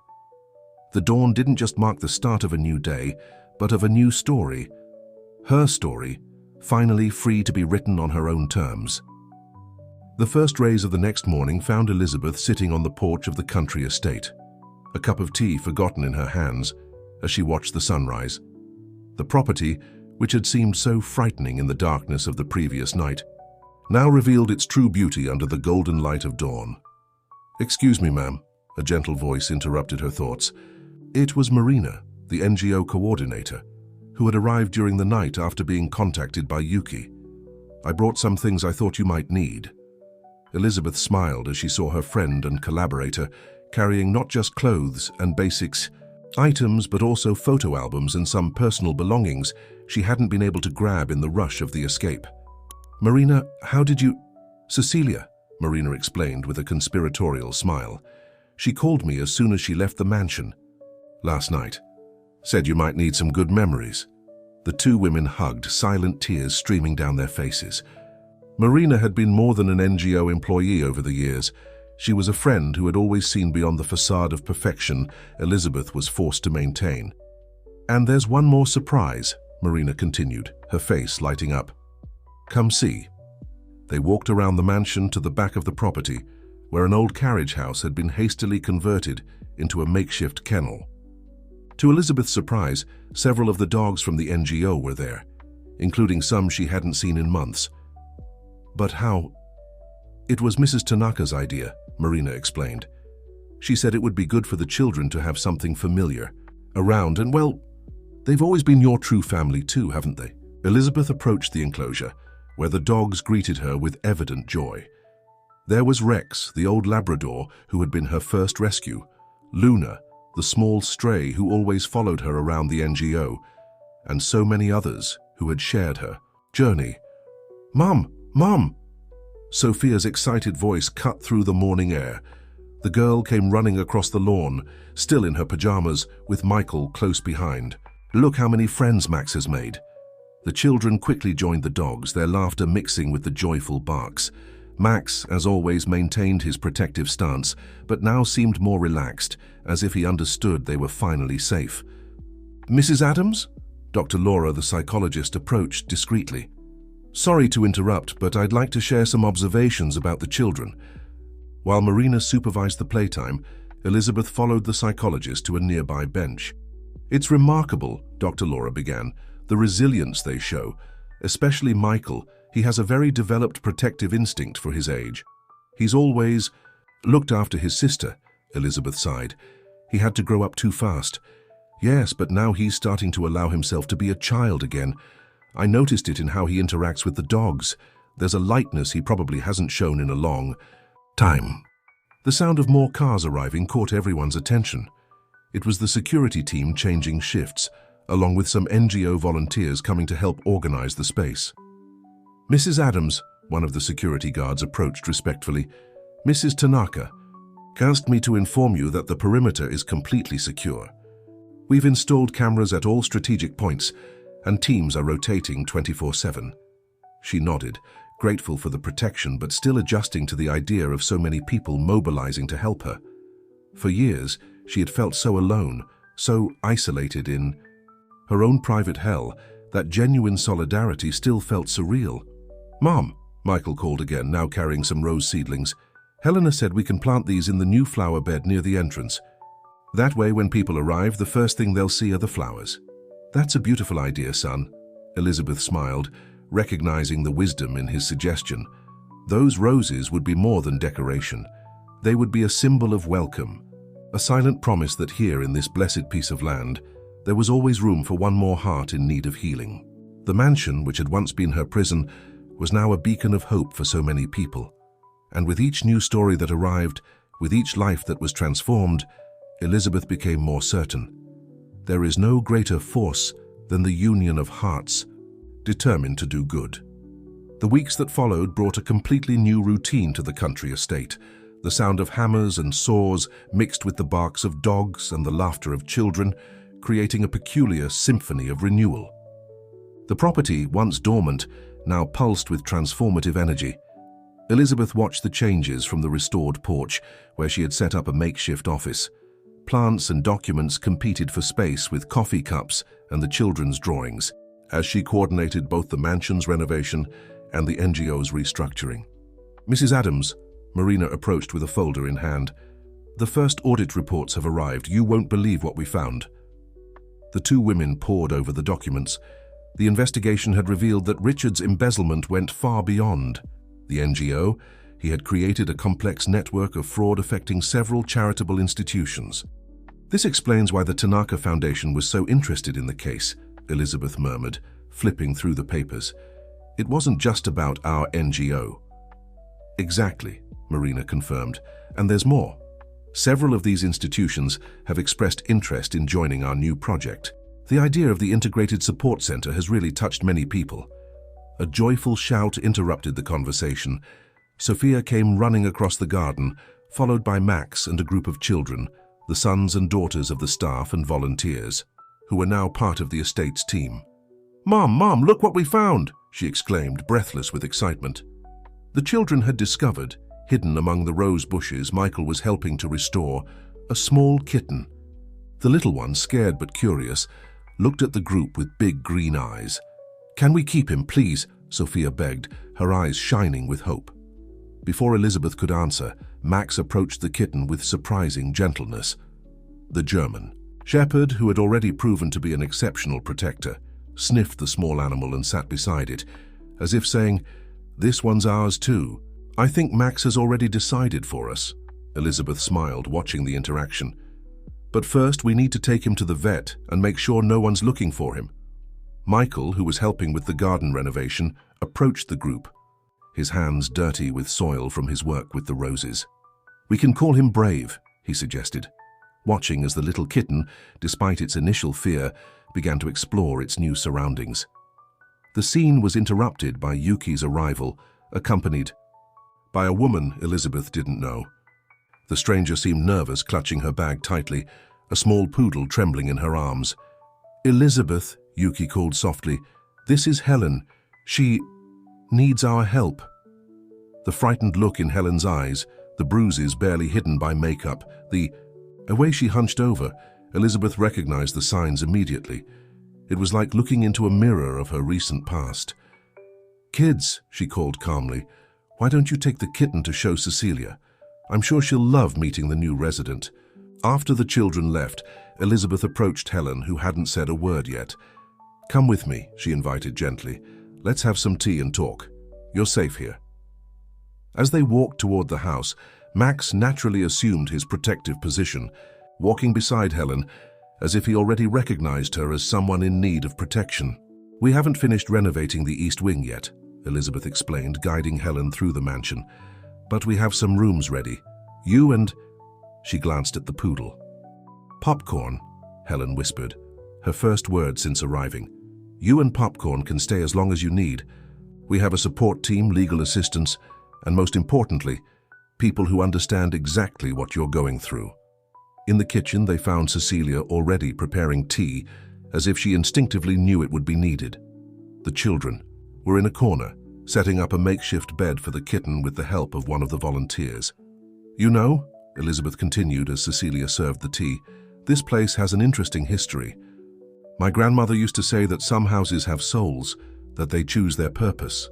The dawn didn't just mark the start of a new day, but of a new story. Her story, finally free to be written on her own terms. The first rays of the next morning found Elizabeth sitting on the porch of the country estate, a cup of tea forgotten in her hands as she watched the sunrise. The property, which had seemed so frightening in the darkness of the previous night, now revealed its true beauty under the golden light of dawn. "Excuse me, ma'am," a gentle voice interrupted her thoughts. It was Marina, the NGO coordinator, who had arrived during the night after being contacted by Yuki. "I brought some things I thought you might need." Elizabeth smiled as she saw her friend and collaborator carrying not just clothes and basics items, but also photo albums and some personal belongings she hadn't been able to grab in the rush of the escape. "Marina, how did you—" "Cecilia," Marina explained with a conspiratorial smile. "She called me as soon as she left the mansion last night. Said you might need some good memories." The two women hugged, silent tears streaming down their faces. Marina had been more than an NGO employee over the years. She was a friend who had always seen beyond the facade of perfection Elizabeth was forced to maintain. "And there's one more surprise," Marina continued, her face lighting up. "Come see." They walked around the mansion to the back of the property, where an old carriage house had been hastily converted into a makeshift kennel. To Elizabeth's surprise, several of the dogs from the NGO were there, including some she hadn't seen in months. "But how—" "It was Mrs. Tanaka's idea," Marina explained. "She said it would be good for the children to have something familiar around, and well, they've always been your true family too, haven't they?" Elizabeth approached the enclosure, where the dogs greeted her with evident joy. There was Rex, the old Labrador who had been her first rescue, Luna, the small stray who always followed her around the NGO, and so many others who had shared her journey. "Mom! Mom!" Sophia's excited voice cut through the morning air. The girl came running across the lawn, still in her pajamas, with Michael close behind. "Look how many friends Max has made." The children quickly joined the dogs, their laughter mixing with the joyful barks. Max, as always, maintained his protective stance, but now seemed more relaxed, as if he understood they were finally safe. "Mrs. Adams?" Dr. Laura, the psychologist, approached discreetly. "Sorry to interrupt, but I'd like to share some observations about the children." While Marina supervised the playtime, Elizabeth followed the psychologist to a nearby bench. "It's remarkable," Dr. Laura began, "the resilience they show, especially Michael. He has a very developed protective instinct for his age. He's always looked after his sister," Elizabeth sighed. "He had to grow up too fast." "Yes, but now he's starting to allow himself to be a child again. I noticed it in how he interacts with the dogs. There's a lightness he probably hasn't shown in a long time." The sound of more cars arriving caught everyone's attention. It was the security team changing shifts, along with some NGO volunteers coming to help organize the space. "Mrs. Adams," one of the security guards approached respectfully. "Mrs. Tanaka asked me to inform you that the perimeter is completely secure. We've installed cameras at all strategic points, and teams are rotating 24/7. She nodded, grateful for the protection but still adjusting to the idea of so many people mobilizing to help her. For years, she had felt so alone, so isolated in her own private hell, that genuine solidarity still felt surreal. "Mom," Michael called again, now carrying some rose seedlings. "Helena said we can plant these in the new flower bed near the entrance. That way, when people arrive, the first thing they'll see are the flowers." "That's a beautiful idea, son," Elizabeth smiled, recognizing the wisdom in his suggestion. Those roses would be more than decoration. They would be a symbol of welcome, a silent promise that here in this blessed piece of land, there was always room for one more heart in need of healing. The mansion, which had once been her prison, was now a beacon of hope for so many people. And with each new story that arrived, with each life that was transformed, Elizabeth became more certain. There is no greater force than the union of hearts, determined to do good. The weeks that followed brought a completely new routine to the country estate. The sound of hammers and saws mixed with the barks of dogs and the laughter of children, creating a peculiar symphony of renewal. The property, once dormant, now pulsed with transformative energy. Elizabeth watched the changes from the restored porch, where she had set up a makeshift office. Plants and documents competed for space with coffee cups and the children's drawings, as she coordinated both the mansion's renovation and the NGO's restructuring. "Mrs. Adams," Marina approached with a folder in hand. "The first audit reports have arrived. You won't believe what we found." The two women pored over the documents. The investigation had revealed that Richard's embezzlement went far beyond The NGO, he had created a complex network of fraud affecting several charitable institutions. This explains why the Tanaka Foundation was so interested in the case, Elizabeth murmured, flipping through the papers. It wasn't just about our NGO. Exactly, Marina confirmed, and there's more. Several of these institutions have expressed interest in joining our new project. The idea of the Integrated Support Center has really touched many people. A joyful shout interrupted the conversation. Sophia came running across the garden, followed by Max and a group of children, the sons and daughters of the staff and volunteers, who were now part of the estate's team. Mom, look what we found!" she exclaimed, breathless with excitement. The children had discovered, hidden among the rose bushes Michael was helping to restore, a small kitten. The little one, scared but curious, looked at the group with big green eyes. "Can we keep him, please?" Sophia begged, her eyes shining with hope. Before Elizabeth could answer, Max approached the kitten with surprising gentleness. The German shepherd, who had already proven to be an exceptional protector, sniffed the small animal and sat beside it, as if saying, "This one's ours too." "I think Max has already decided for us," Elizabeth smiled, watching the interaction. "But first we need to take him to the vet and make sure no one's looking for him." Michael, who was helping with the garden renovation, approached the group, his hands dirty with soil from his work with the roses. "We can call him Brave," he suggested, watching as the little kitten, despite its initial fear, began to explore its new surroundings. The scene was interrupted by Yuki's arrival, accompanied by a woman Elizabeth didn't know. The stranger seemed nervous, clutching her bag tightly, a small poodle trembling in her arms. "Elizabeth," Yuki called softly, "this is Helen. She needs our help." The frightened look in Helen's eyes, the bruises barely hidden by makeup, the way she hunched over, Elizabeth recognized the signs immediately. It was like looking into a mirror of her recent past. "Kids," she called calmly, "why don't you take the kitten to show Cecilia? I'm sure she'll love meeting the new resident." After the children left, Elizabeth approached Helen, who hadn't said a word yet. "Come with me," she invited gently. "Let's have some tea and talk. You're safe here." As they walked toward the house, Max naturally assumed his protective position, walking beside Helen as if he already recognized her as someone in need of protection. "We haven't finished renovating the East Wing yet," Elizabeth explained, guiding Helen through the mansion. "But we have some rooms ready. You and—" She glanced at the poodle. "Popcorn," Helen whispered, her first word since arriving. "You and Popcorn can stay as long as you need. We have a support team, legal assistance, and most importantly, people who understand exactly what you're going through." In the kitchen, they found Cecilia already preparing tea, as if she instinctively knew it would be needed. The children were in a corner, setting up a makeshift bed for the kitten with the help of one of the volunteers. "You know," Elizabeth continued as Cecilia served the tea, "this place has an interesting history. My grandmother used to say that some houses have souls, that they choose their purpose.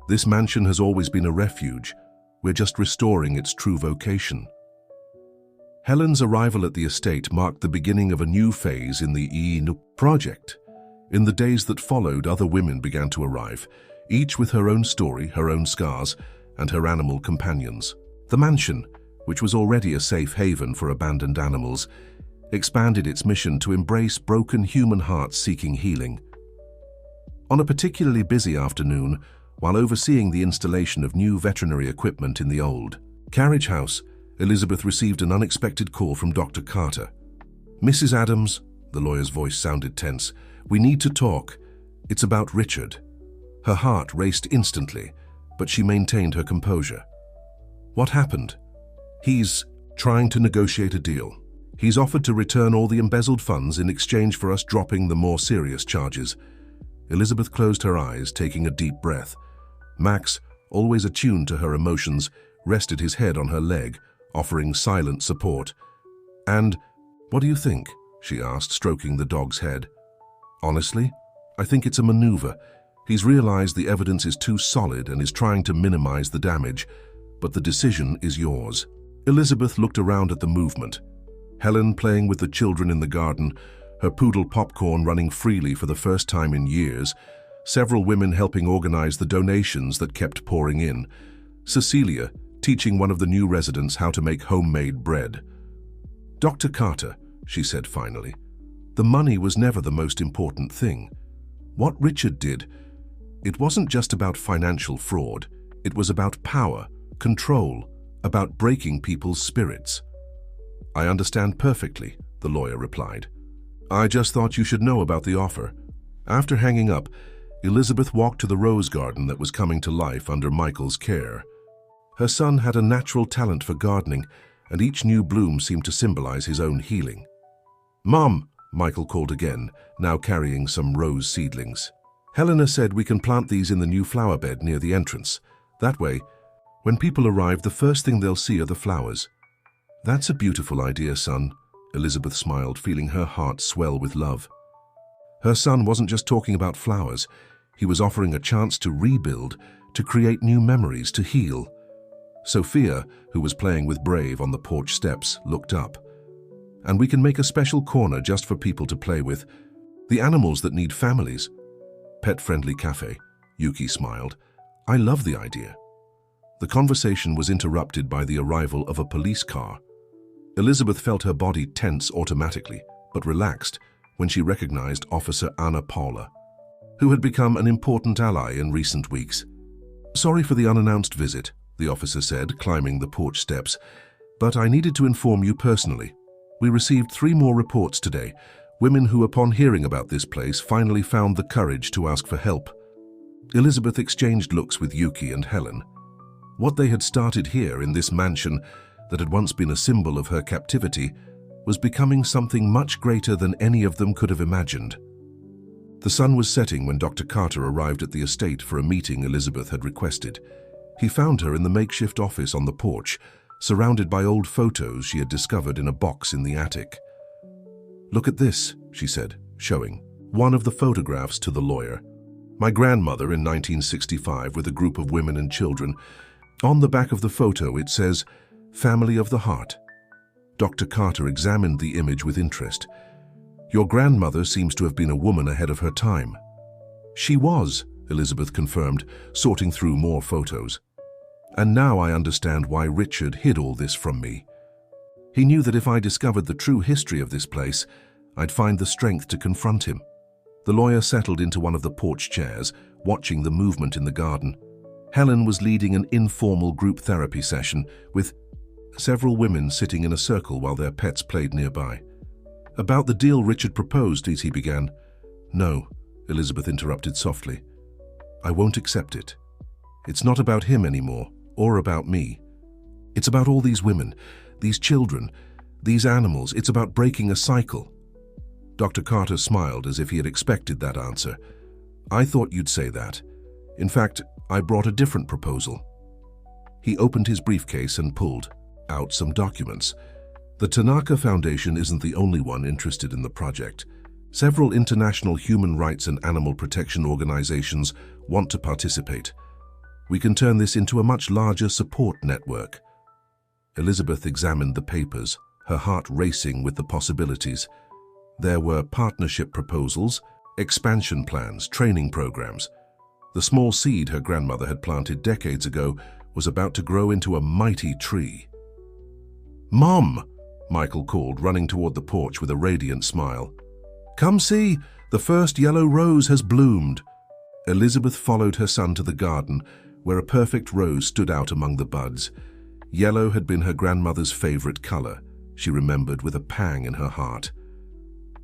This mansion has always been a refuge. We're just restoring its true vocation." Helen's arrival at the estate marked the beginning of a new phase in the ENU project. In the days that followed, other women began to arrive, each with her own story, her own scars, and her animal companions. The mansion, which was already a safe haven for abandoned animals, expanded its mission to embrace broken human hearts seeking healing. On a particularly busy afternoon, while overseeing the installation of new veterinary equipment in the old carriage house, Elizabeth received an unexpected call from Dr. Carter. "Mrs. Adams," the lawyer's voice sounded tense, "we need to talk. It's about Richard." Her heart raced instantly, but she maintained her composure. "What happened?" "He's trying to negotiate a deal. He's offered to return all the embezzled funds in exchange for us dropping the more serious charges." Elizabeth closed her eyes, taking a deep breath. Max, always attuned to her emotions, rested his head on her leg, offering silent support. "And what do you think?" she asked, stroking the dog's head. "Honestly, I think it's a maneuver. He's realized the evidence is too solid and is trying to minimize the damage, but the decision is yours." Elizabeth looked around at the movement. Helen playing with the children in the garden, her poodle Popcorn running freely for the first time in years, several women helping organize the donations that kept pouring in. Cecilia, teaching one of the new residents how to make homemade bread. "Dr. Carter," she said finally, "the money was never the most important thing. What Richard did, it wasn't just about financial fraud. It was about power, control, about breaking people's spirits." "I understand perfectly," the lawyer replied. "I just thought you should know about the offer." After hanging up, Elizabeth walked to the rose garden that was coming to life under Michael's care. Her son had a natural talent for gardening, and each new bloom seemed to symbolize his own healing. "Mom," Michael called again, now carrying some rose seedlings. "Helena said we can plant these in the new flower bed near the entrance. That way, when people arrive, the first thing they'll see are the flowers." "That's a beautiful idea, son," Elizabeth smiled, feeling her heart swell with love. Her son wasn't just talking about flowers. He was offering a chance to rebuild, to create new memories, to heal. Sophia, who was playing with Brave on the porch steps, looked up. "And we can make a special corner just for people to play with. The animals that need families. Pet-friendly cafe," Yuki smiled. "I love the idea." The conversation was interrupted by the arrival of a police car. Elizabeth felt her body tense automatically, but relaxed when she recognized Officer Anna Paula, who had become an important ally in recent weeks. "Sorry for the unannounced visit," the officer said, climbing the porch steps, "but I needed to inform you personally. We received 3 more reports today, women who, upon hearing about this place, finally found the courage to ask for help." Elizabeth exchanged looks with Yuki and Helen. What they had started here in this mansion that had once been a symbol of her captivity was becoming something much greater than any of them could have imagined. The sun was setting when Dr. Carter arrived at the estate for a meeting Elizabeth had requested. He found her in the makeshift office on the porch, surrounded by old photos she had discovered in a box in the attic. "Look at this," she said, showing one of the photographs to the lawyer. "My grandmother in 1965 with a group of women and children. On the back of the photo it says, 'Family of the Heart.'" Dr. Carter examined the image with interest. "Your grandmother seems to have been a woman ahead of her time." "She was," Elizabeth confirmed, sorting through more photos. "And now I understand why Richard hid all this from me. He knew that if I discovered the true history of this place, I'd find the strength to confront him." The lawyer settled into one of the porch chairs, watching the movement in the garden. Helen was leading an informal group therapy session with several women sitting in a circle while their pets played nearby. "About the deal Richard proposed," he began. "No," Elizabeth interrupted softly. "I won't accept it. It's not about him anymore, or about me. It's about all these women, these children, these animals. It's about breaking a cycle." Dr. Carter smiled as if he had expected that answer. "I thought you'd say that. In fact, I brought a different proposal." He opened his briefcase and pulled out some documents. "The Tanaka Foundation isn't the only one interested in the project. Several international human rights and animal protection organizations want to participate. We can turn this into a much larger support network." Elizabeth examined the papers, her heart racing with the possibilities. There were partnership proposals, expansion plans, training programs. The small seed her grandmother had planted decades ago was about to grow into a mighty tree. "Mom!" Michael called, running toward the porch with a radiant smile. "Come see, the first yellow rose has bloomed." Elizabeth followed her son to the garden, where a perfect rose stood out among the buds. Yellow had been her grandmother's favorite color, she remembered with a pang in her heart.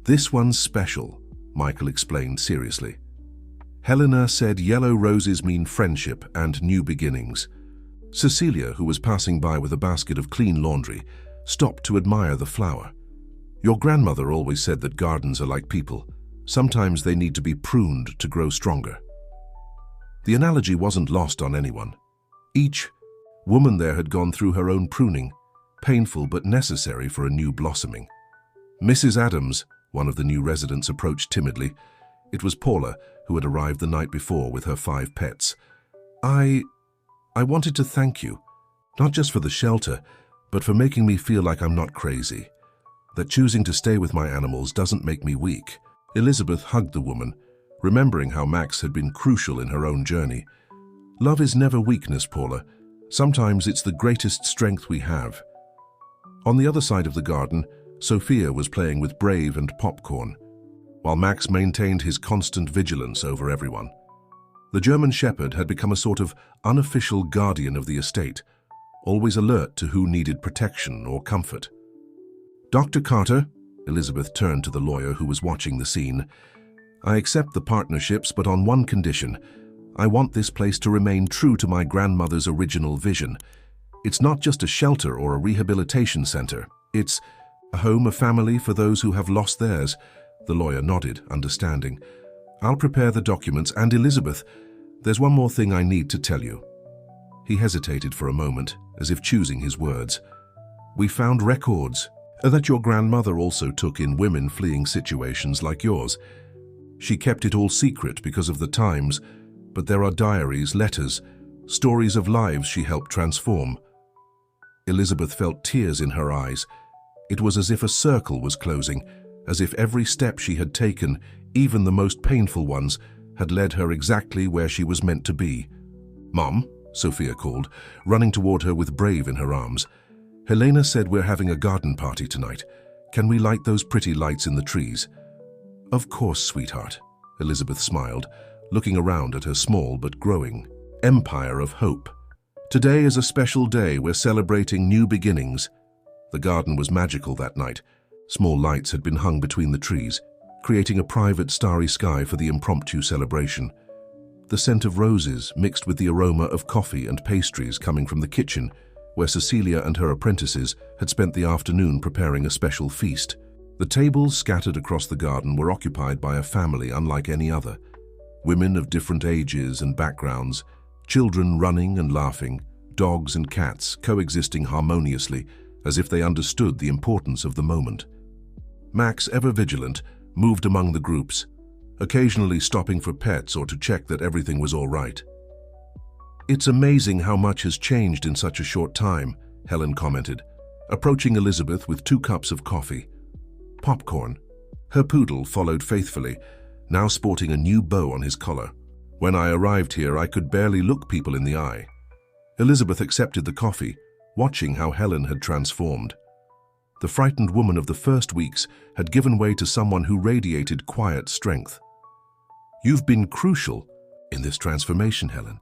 "This one's special," Michael explained seriously. "Helena said yellow roses mean friendship and new beginnings." Cecilia, who was passing by with a basket of clean laundry, stopped to admire the flower. "Your grandmother always said that gardens are like people. Sometimes they need to be pruned to grow stronger." The analogy wasn't lost on anyone. Each woman there had gone through her own pruning, painful but necessary for a new blossoming. Mrs. Adams, one of the new residents, approached timidly. It was Paula, who had arrived the night before with her 5 pets. I wanted to thank you, not just for the shelter, but for making me feel like I'm not crazy. That choosing to stay with my animals doesn't make me weak." Elizabeth hugged the woman, remembering how Max had been crucial in her own journey. Love is never weakness, Paula. Sometimes it's the greatest strength we have. On the other side of the garden, Sophia was playing with Brave and Popcorn, while Max maintained his constant vigilance over everyone. The German Shepherd had become a sort of unofficial guardian of the estate, always alert to who needed protection or comfort. "Dr. Carter," Elizabeth turned to the lawyer who was watching the scene, "I accept the partnerships, but on one condition. I want this place to remain true to my grandmother's original vision. It's not just a shelter or a rehabilitation center. It's a home, a family for those who have lost theirs." The lawyer nodded, understanding. "I'll prepare the documents, and Elizabeth, there's one more thing I need to tell you." He hesitated for a moment, as if choosing his words. "We found records that your grandmother also took in women fleeing situations like yours. She kept it all secret because of the times, but there are diaries, letters, stories of lives she helped transform." Elizabeth felt tears in her eyes. It was as if a circle was closing, as if every step she had taken, even the most painful ones, had led her exactly where she was meant to be. "Mom," Sophia called, running toward her with Brave in her arms. "Helena said we're having a garden party tonight. Can we light those pretty lights in the trees?" "Of course, sweetheart," Elizabeth smiled, looking around at her small but growing empire of hope. "Today is a special day. We're celebrating new beginnings." The garden was magical that night. Small lights had been hung between the trees, creating a private starry sky for the impromptu celebration. The scent of roses mixed with the aroma of coffee and pastries coming from the kitchen, where Cecilia and her apprentices had spent the afternoon preparing a special feast. The tables scattered across the garden were occupied by a family unlike any other. Women of different ages and backgrounds, children running and laughing, dogs and cats coexisting harmoniously as if they understood the importance of the moment. Max, ever vigilant, moved among the groups, occasionally stopping for pets or to check that everything was all right. "It's amazing how much has changed in such a short time," Helen commented, approaching Elizabeth with 2 cups of coffee. Popcorn. Her poodle followed faithfully, now sporting a new bow on his collar. "When I arrived here, I could barely look people in the eye." Elizabeth accepted the coffee, watching how Helen had transformed. The frightened woman of the first weeks had given way to someone who radiated quiet strength. "You've been crucial in this transformation, Helen.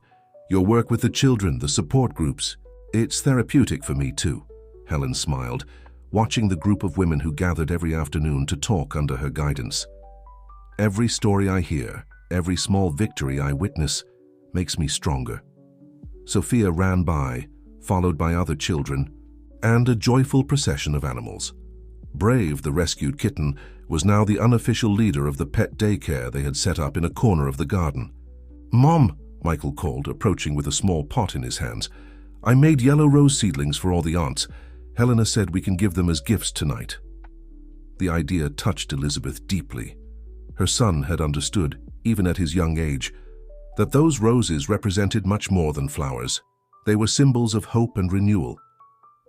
Your work with the children, the support groups. It's therapeutic for me too," Helen smiled, watching the group of women who gathered every afternoon to talk under her guidance. "Every story I hear, every small victory I witness, makes me stronger." Sophia ran by, followed by other children, and a joyful procession of animals. Brave, the rescued kitten, was now the unofficial leader of the pet daycare they had set up in a corner of the garden. "Mom," Michael called, approaching with a small pot in his hands, "I made yellow rose seedlings for all the aunts. Helena said we can give them as gifts tonight." The idea touched Elizabeth deeply. Her son had understood, even at his young age, that those roses represented much more than flowers. They were symbols of hope and renewal.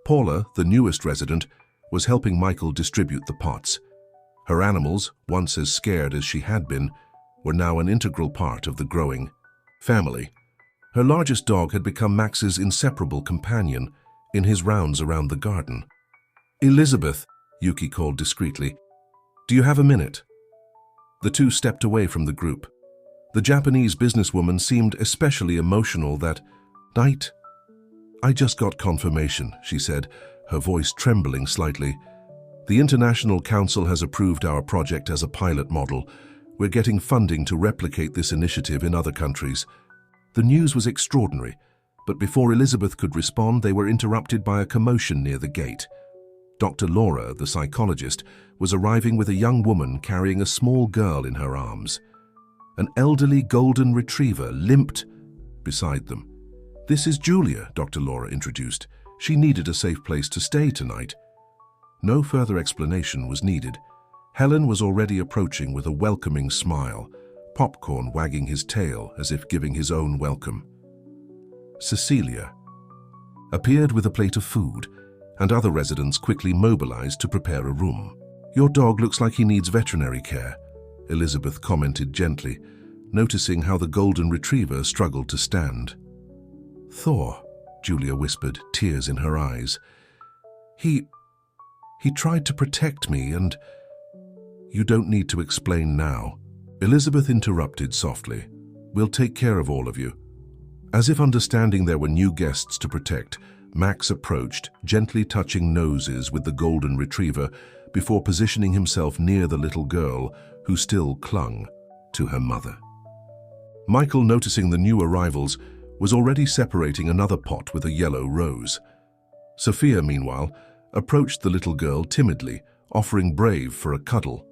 Paula, the newest resident, was helping Michael distribute the pots. Her animals, once as scared as she had been, were now an integral part of the growing family. Her largest dog had become Max's inseparable companion in his rounds around the garden. "Elizabeth," Yuki called discreetly, "do you have a minute?" The two stepped away from the group. The Japanese businesswoman seemed especially emotional that night. "I just got confirmation," she said, her voice trembling slightly. "The International Council has approved our project as a pilot model. We're getting funding to replicate this initiative in other countries." The news was extraordinary, but before Elizabeth could respond, they were interrupted by a commotion near the gate. Dr. Laura, the psychologist, was arriving with a young woman carrying a small girl in her arms. An elderly golden retriever limped beside them. "This is Julia," Dr. Laura introduced. "She needed a safe place to stay tonight." No further explanation was needed. Helen was already approaching with a welcoming smile, Popcorn wagging his tail as if giving his own welcome. Cecilia appeared with a plate of food, and other residents quickly mobilized to prepare a room. "Your dog looks like he needs veterinary care," Elizabeth commented gently, noticing how the golden retriever struggled to stand. "Thor," Julia whispered, tears in her eyes. He tried to protect me and—" "You don't need to explain now," Elizabeth interrupted softly. "We'll take care of all of you." As if understanding there were new guests to protect, Max approached, gently touching noses with the golden retriever before positioning himself near the little girl who still clung to her mother. Michael, noticing the new arrivals, was already separating another pot with a yellow rose. Sophia, meanwhile, approached the little girl timidly, offering Brave for a cuddle.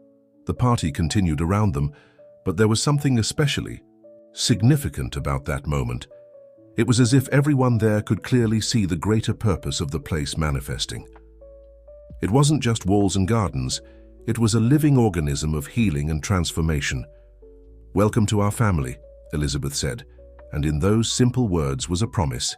The party continued around them, but there was something especially significant about that moment. It was as if everyone there could clearly see the greater purpose of the place manifesting. It wasn't just walls and gardens, it was a living organism of healing and transformation. "Welcome to our family," Elizabeth said, and in those simple words was a promise.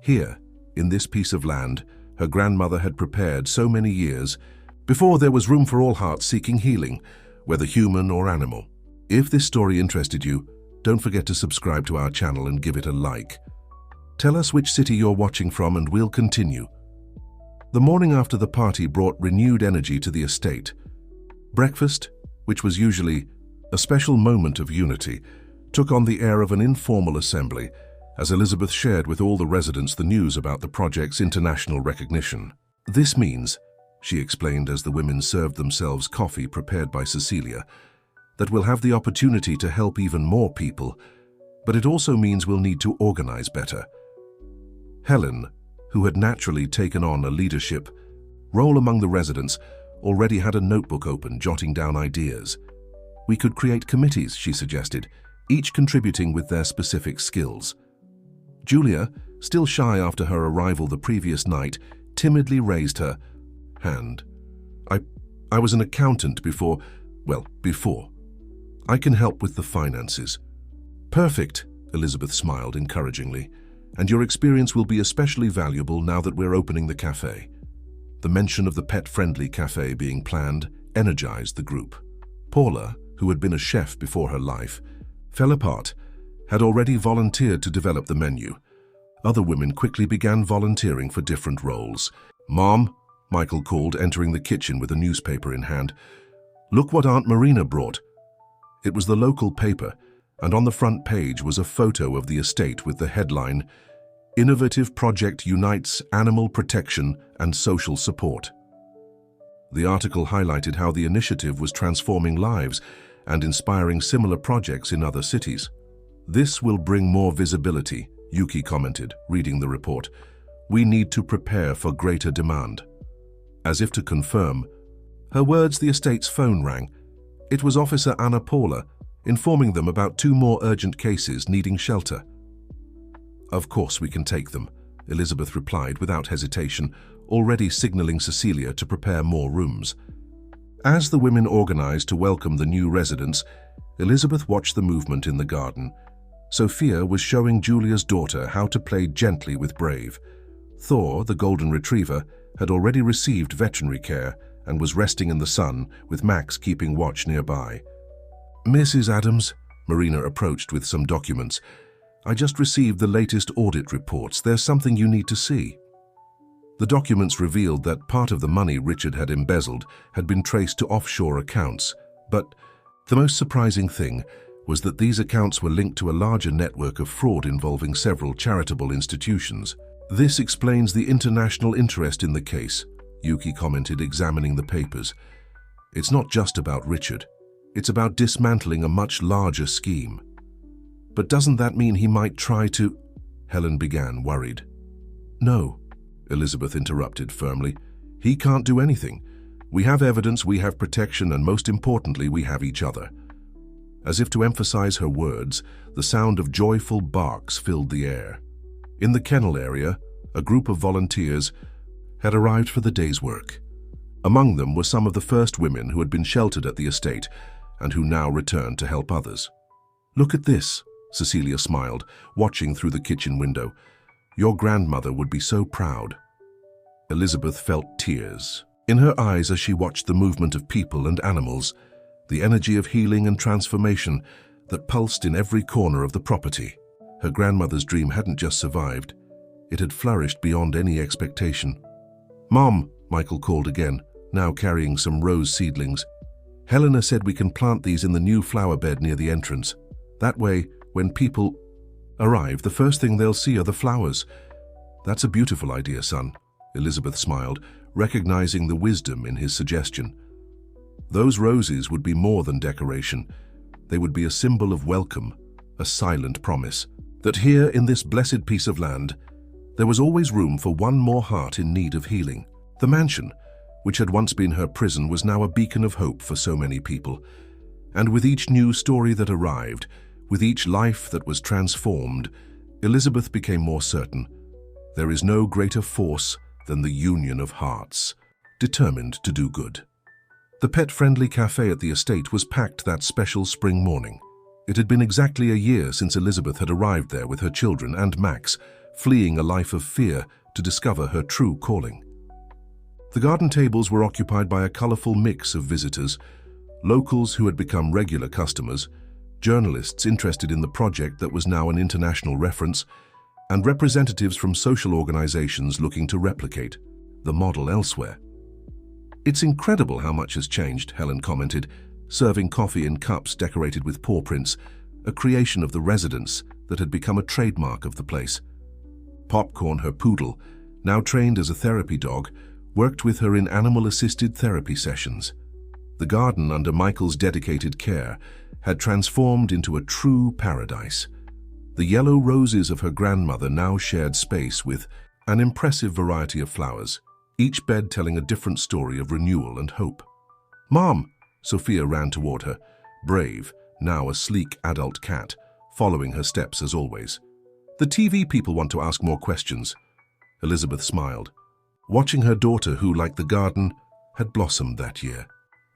Here, in this piece of land, her grandmother had prepared so many years, before there was room for all hearts seeking healing, whether human or animal. If this story interested you, don't forget to subscribe to our channel and give it a like. Tell us which city you're watching from and we'll continue. The morning after the party brought renewed energy to the estate. Breakfast, which was usually a special moment of unity, took on the air of an informal assembly as Elizabeth shared with all the residents the news about the project's international recognition. "This means," she explained as the women served themselves coffee prepared by Cecilia, "that we'll have the opportunity to help even more people, but it also means we'll need to organize better." Helen, who had naturally taken on a leadership role among the residents, already had a notebook open, jotting down ideas. "We could create committees," she suggested, each contributing with their specific skills. Julia, still shy after her arrival the previous night, timidly raised her hand. I was an accountant before. I can help with the finances." "Perfect," Elizabeth smiled encouragingly. "And your experience will be especially valuable now that we're opening the cafe." The mention of the pet-friendly cafe being planned energized the group. Paula, who had been a chef before her life, fell apart, had already volunteered to develop the menu. Other women quickly began volunteering for different roles. "Mom," Michael called, entering the kitchen with a newspaper in hand. "Look what Aunt Marina brought." It was the local paper, and on the front page was a photo of the estate with the headline, "Innovative Project Unites Animal Protection and Social Support." The article highlighted how the initiative was transforming lives and inspiring similar projects in other cities. "This will bring more visibility," Yuki commented, reading the report. "We need to prepare for greater demand." As if to confirm her words, the estate's phone rang. It was Officer Anna Paula, informing them about 2 more urgent cases needing shelter. "Of course we can take them," Elizabeth replied without hesitation, already signaling Cecilia to prepare more rooms. As the women organized to welcome the new residents, Elizabeth watched the movement in the garden. Sophia was showing Julia's daughter how to play gently with Brave. Thor, the golden retriever, had already received veterinary care and was resting in the sun, with Max keeping watch nearby. "Mrs. Adams," Marina approached with some documents. "I just received the latest audit reports. There's something you need to see." The documents revealed that part of the money Richard had embezzled had been traced to offshore accounts, but the most surprising thing was that these accounts were linked to a larger network of fraud involving several charitable institutions. "This explains the international interest in the case," Yuki commented, examining the papers. "It's not just about Richard. It's about dismantling a much larger scheme." "But doesn't that mean he might try to—" Helen began, worried. "No," Elizabeth interrupted firmly. "He can't do anything. We have evidence, we have protection, and most importantly, we have each other." As if to emphasize her words, the sound of joyful barks filled the air. In the kennel area, a group of volunteers had arrived for the day's work. Among them were some of the first women who had been sheltered at the estate and who now returned to help others. "Look at this," Cecilia smiled, watching through the kitchen window. "Your grandmother would be so proud." Elizabeth felt tears in her eyes as she watched the movement of people and animals, the energy of healing and transformation that pulsed in every corner of the property. Her grandmother's dream hadn't just survived, it had flourished beyond any expectation. "Mom," Michael called again, now carrying some rose seedlings. "Helena said we can plant these in the new flower bed near the entrance. That way, when people arrive, the first thing they'll see are the flowers." "That's a beautiful idea, son," Elizabeth smiled, recognizing the wisdom in his suggestion. Those roses would be more than decoration. They would be a symbol of welcome, a silent promise that here in this blessed piece of land, there was always room for one more heart in need of healing. The mansion, which had once been her prison, was now a beacon of hope for so many people. And with each new story that arrived, with each life that was transformed, Elizabeth became more certain. There is no greater force than the union of hearts, determined to do good. The pet-friendly cafe at the estate was packed that special spring morning. It had been exactly a year since Elizabeth had arrived there with her children and Max, fleeing a life of fear to discover her true calling. The garden tables were occupied by a colorful mix of visitors, locals who had become regular customers, journalists interested in the project that was now an international reference, and representatives from social organizations looking to replicate the model elsewhere. "It's incredible how much has changed," Helen commented, serving coffee in cups decorated with paw prints, a creation of the residents that had become a trademark of the place. Popcorn, her poodle, now trained as a therapy dog, worked with her in animal-assisted therapy sessions. The garden, under Michael's dedicated care, had transformed into a true paradise. The yellow roses of her grandmother now shared space with an impressive variety of flowers, each bed telling a different story of renewal and hope. "Mom!" Sophia ran toward her, Brave, now a sleek adult cat, following her steps as always. "The TV people want to ask more questions." Elizabeth smiled, watching her daughter who, like the garden, had blossomed that year.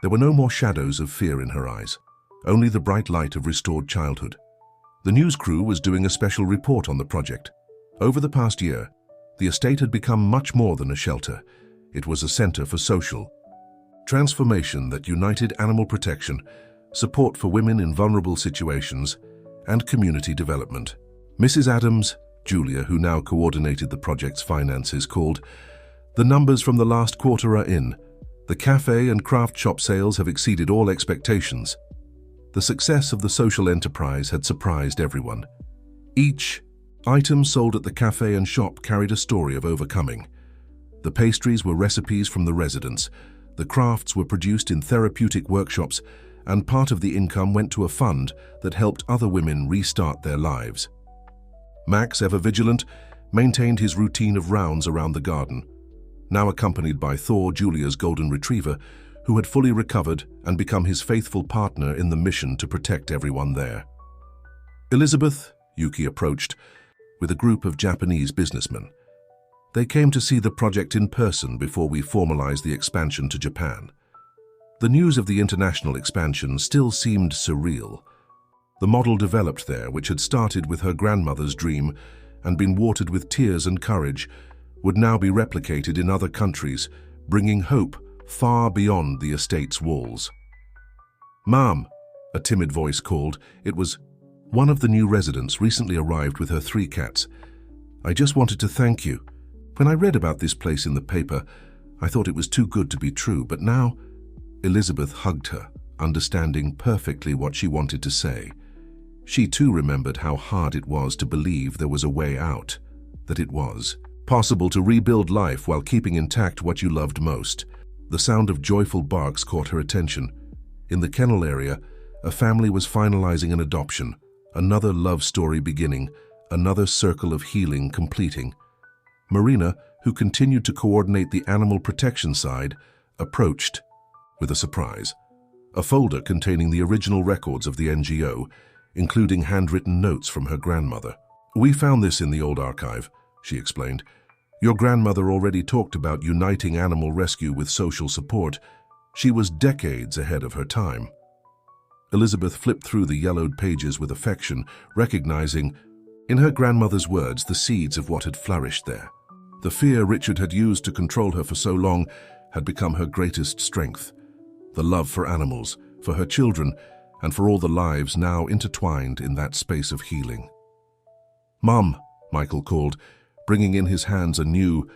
There were no more shadows of fear in her eyes, only the bright light of restored childhood. The news crew was doing a special report on the project. Over the past year, the estate had become much more than a shelter. It was a center for social transformation that united animal protection, support for women in vulnerable situations, and community development. Mrs. Adams, Julia, who now coordinated the project's finances, called, "The numbers from the last quarter are in. The cafe and craft shop sales have exceeded all expectations." The success of the social enterprise had surprised everyone. Each item sold at the cafe and shop carried a story of overcoming. The pastries were recipes from the residents, the crafts were produced in therapeutic workshops, and part of the income went to a fund that helped other women restart their lives. Max, ever vigilant, maintained his routine of rounds around the garden, now accompanied by Thor, Julia's golden retriever, who had fully recovered and become his faithful partner in the mission to protect everyone there. "Elizabeth," Yuki approached, with a group of Japanese businessmen. "They came to see the project in person before we formalized the expansion to Japan." The news of the international expansion still seemed surreal. The model developed there, which had started with her grandmother's dream and been watered with tears and courage, would now be replicated in other countries, bringing hope far beyond the estate's walls. "Mom," a timid voice called. It was one of the new residents recently arrived with her 3 cats. "I just wanted to thank you. When I read about this place in the paper, I thought it was too good to be true, but now—" Elizabeth hugged her, understanding perfectly what she wanted to say. She too remembered how hard it was to believe there was a way out, that it was possible to rebuild life while keeping intact what you loved most. The sound of joyful barks caught her attention. In the kennel area, a family was finalizing an adoption, another love story beginning, another circle of healing completing. Marina, who continued to coordinate the animal protection side, approached with a surprise. A folder containing the original records of the NGO, including handwritten notes from her grandmother. "We found this in the old archive," she explained. "Your grandmother already talked about uniting animal rescue with social support. She was decades ahead of her time." Elizabeth flipped through the yellowed pages with affection, recognizing, in her grandmother's words, the seeds of what had flourished there. The fear Richard had used to control her for so long had become her greatest strength. The love for animals, for her children, and for all the lives now intertwined in that space of healing. "Mum," Michael called, bringing in his hands a new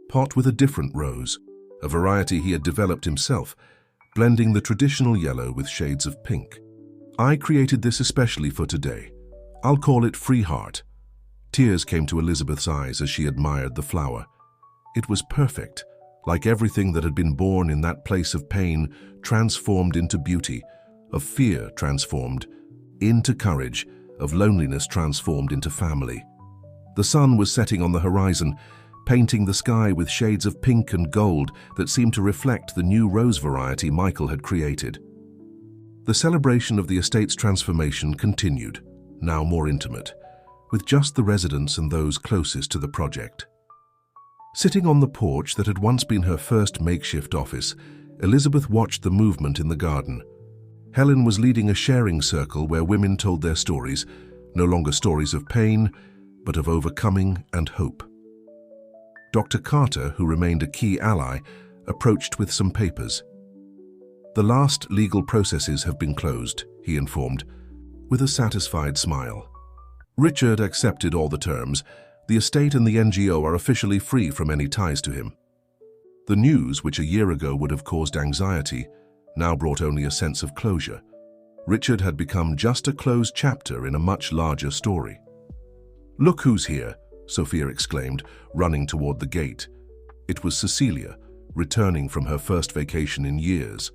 pot with a different rose, a variety he had developed himself, blending the traditional yellow with shades of pink. "I created this especially for today. I'll call it Free Heart." Tears came to Elizabeth's eyes as she admired the flower. It was perfect, like everything that had been born in that place of pain transformed into beauty, of fear transformed into courage, of loneliness transformed into family. The sun was setting on the horizon, painting the sky with shades of pink and gold that seemed to reflect the new rose variety Michael had created. The celebration of the estate's transformation continued, now more intimate, with just the residents and those closest to the project. Sitting on the porch that had once been her first makeshift office, Elizabeth watched the movement in the garden. Helen was leading a sharing circle where women told their stories, no longer stories of pain, but of overcoming and hope. Dr. Carter, who remained a key ally, approached with some papers. "The last legal processes have been closed," he informed, with a satisfied smile. Richard accepted all the terms. The estate and the NGO are officially free from any ties to him. The news, which a year ago would have caused anxiety, now brought only a sense of closure. Richard had become just a closed chapter in a much larger story. "Look who's here," Sophia exclaimed, running toward the gate. It was Cecilia, returning from her first vacation in years.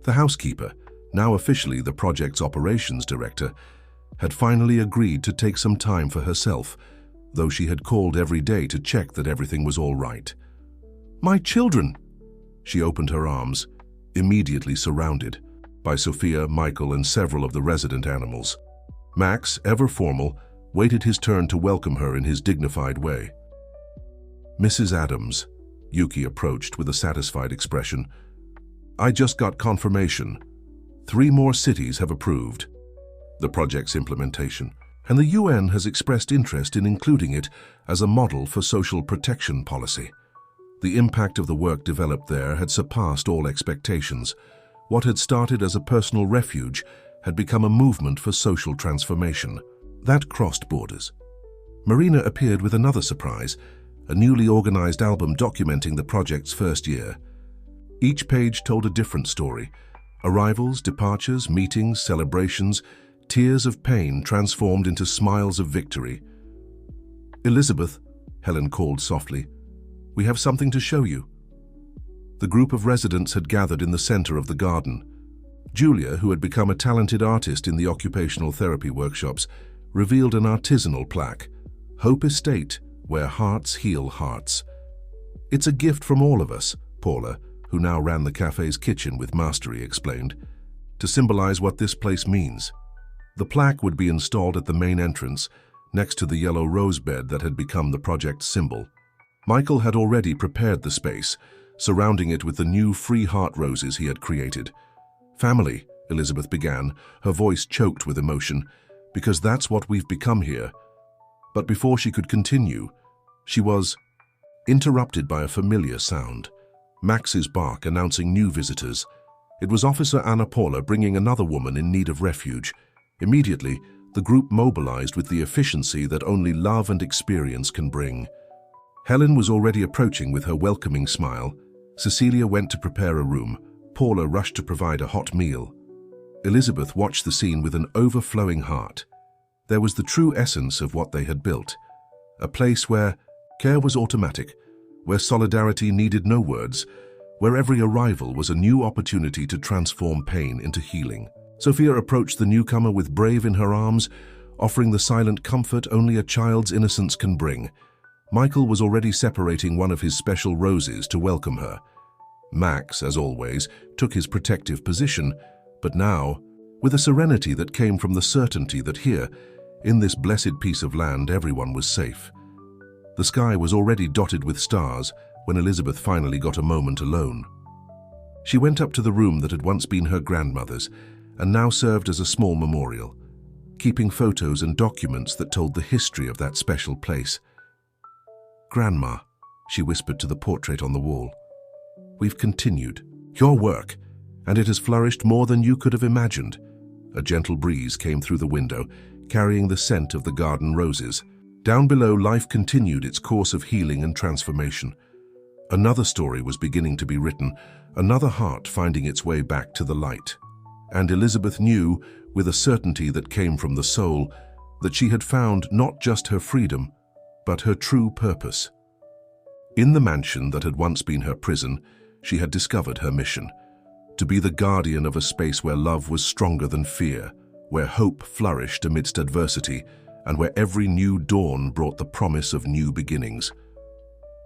The housekeeper, now officially the project's operations director, had finally agreed to take some time for herself, though she had called every day to check that everything was all right. "My children!" She opened her arms, immediately surrounded by Sophia, Michael, and several of the resident animals. Max, ever formal, waited his turn to welcome her in his dignified way. "Mrs. Adams," Yuki approached with a satisfied expression, "I just got confirmation. 3 more cities have approved the project's implementation, and the UN has expressed interest in including it as a model for social protection policy." The impact of the work developed there had surpassed all expectations. What had started as a personal refuge had become a movement for social transformation. That crossed borders. Marina appeared with another surprise, a newly organized album documenting the project's first year. Each page told a different story: arrivals, departures, meetings, celebrations, tears of pain transformed into smiles of victory. "Elizabeth," Helen called softly, "we have something to show you." The group of residents had gathered in the center of the garden. Julia, who had become a talented artist in the occupational therapy workshops, revealed an artisanal plaque, "Hope Estate, where hearts heal hearts." "It's a gift from all of us," Paula, who now ran the cafe's kitchen with mastery, explained, "to symbolize what this place means." The plaque would be installed at the main entrance, next to the yellow rose bed that had become the project's symbol. Michael had already prepared the space, surrounding it with the new Free Heart roses he had created. "Family," Elizabeth began, her voice choked with emotion, "because that's what we've become here." But before she could continue, she was interrupted by a familiar sound. Max's bark announcing new visitors. It was Officer Anna Paula bringing another woman in need of refuge. Immediately, the group mobilized with the efficiency that only love and experience can bring. Helen was already approaching with her welcoming smile. Cecilia went to prepare a room. Paula rushed to provide a hot meal. Elizabeth watched the scene with an overflowing heart. There was the true essence of what they had built. A place where care was automatic, where solidarity needed no words, where every arrival was a new opportunity to transform pain into healing. Sophia approached the newcomer with Brave in her arms, offering the silent comfort only a child's innocence can bring. Michael was already separating one of his special roses to welcome her. Max, as always, took his protective position, but now, with a serenity that came from the certainty that here, in this blessed piece of land, everyone was safe. The sky was already dotted with stars when Elizabeth finally got a moment alone. She went up to the room that had once been her grandmother's and now served as a small memorial, keeping photos and documents that told the history of that special place. "Grandma," she whispered to the portrait on the wall, "we've continued your work, and it has flourished more than you could have imagined. A gentle breeze came through the window, carrying the scent of the garden roses. Down below, life continued its course of healing and transformation. Another story was beginning to be written, another heart finding its way back to the light. And Elizabeth knew, with a certainty that came from the soul, that she had found not just her freedom, but her true purpose. In the mansion that had once been her prison, she had discovered her mission: to be the guardian of a space where love was stronger than fear, where hope flourished amidst adversity, and where every new dawn brought the promise of new beginnings.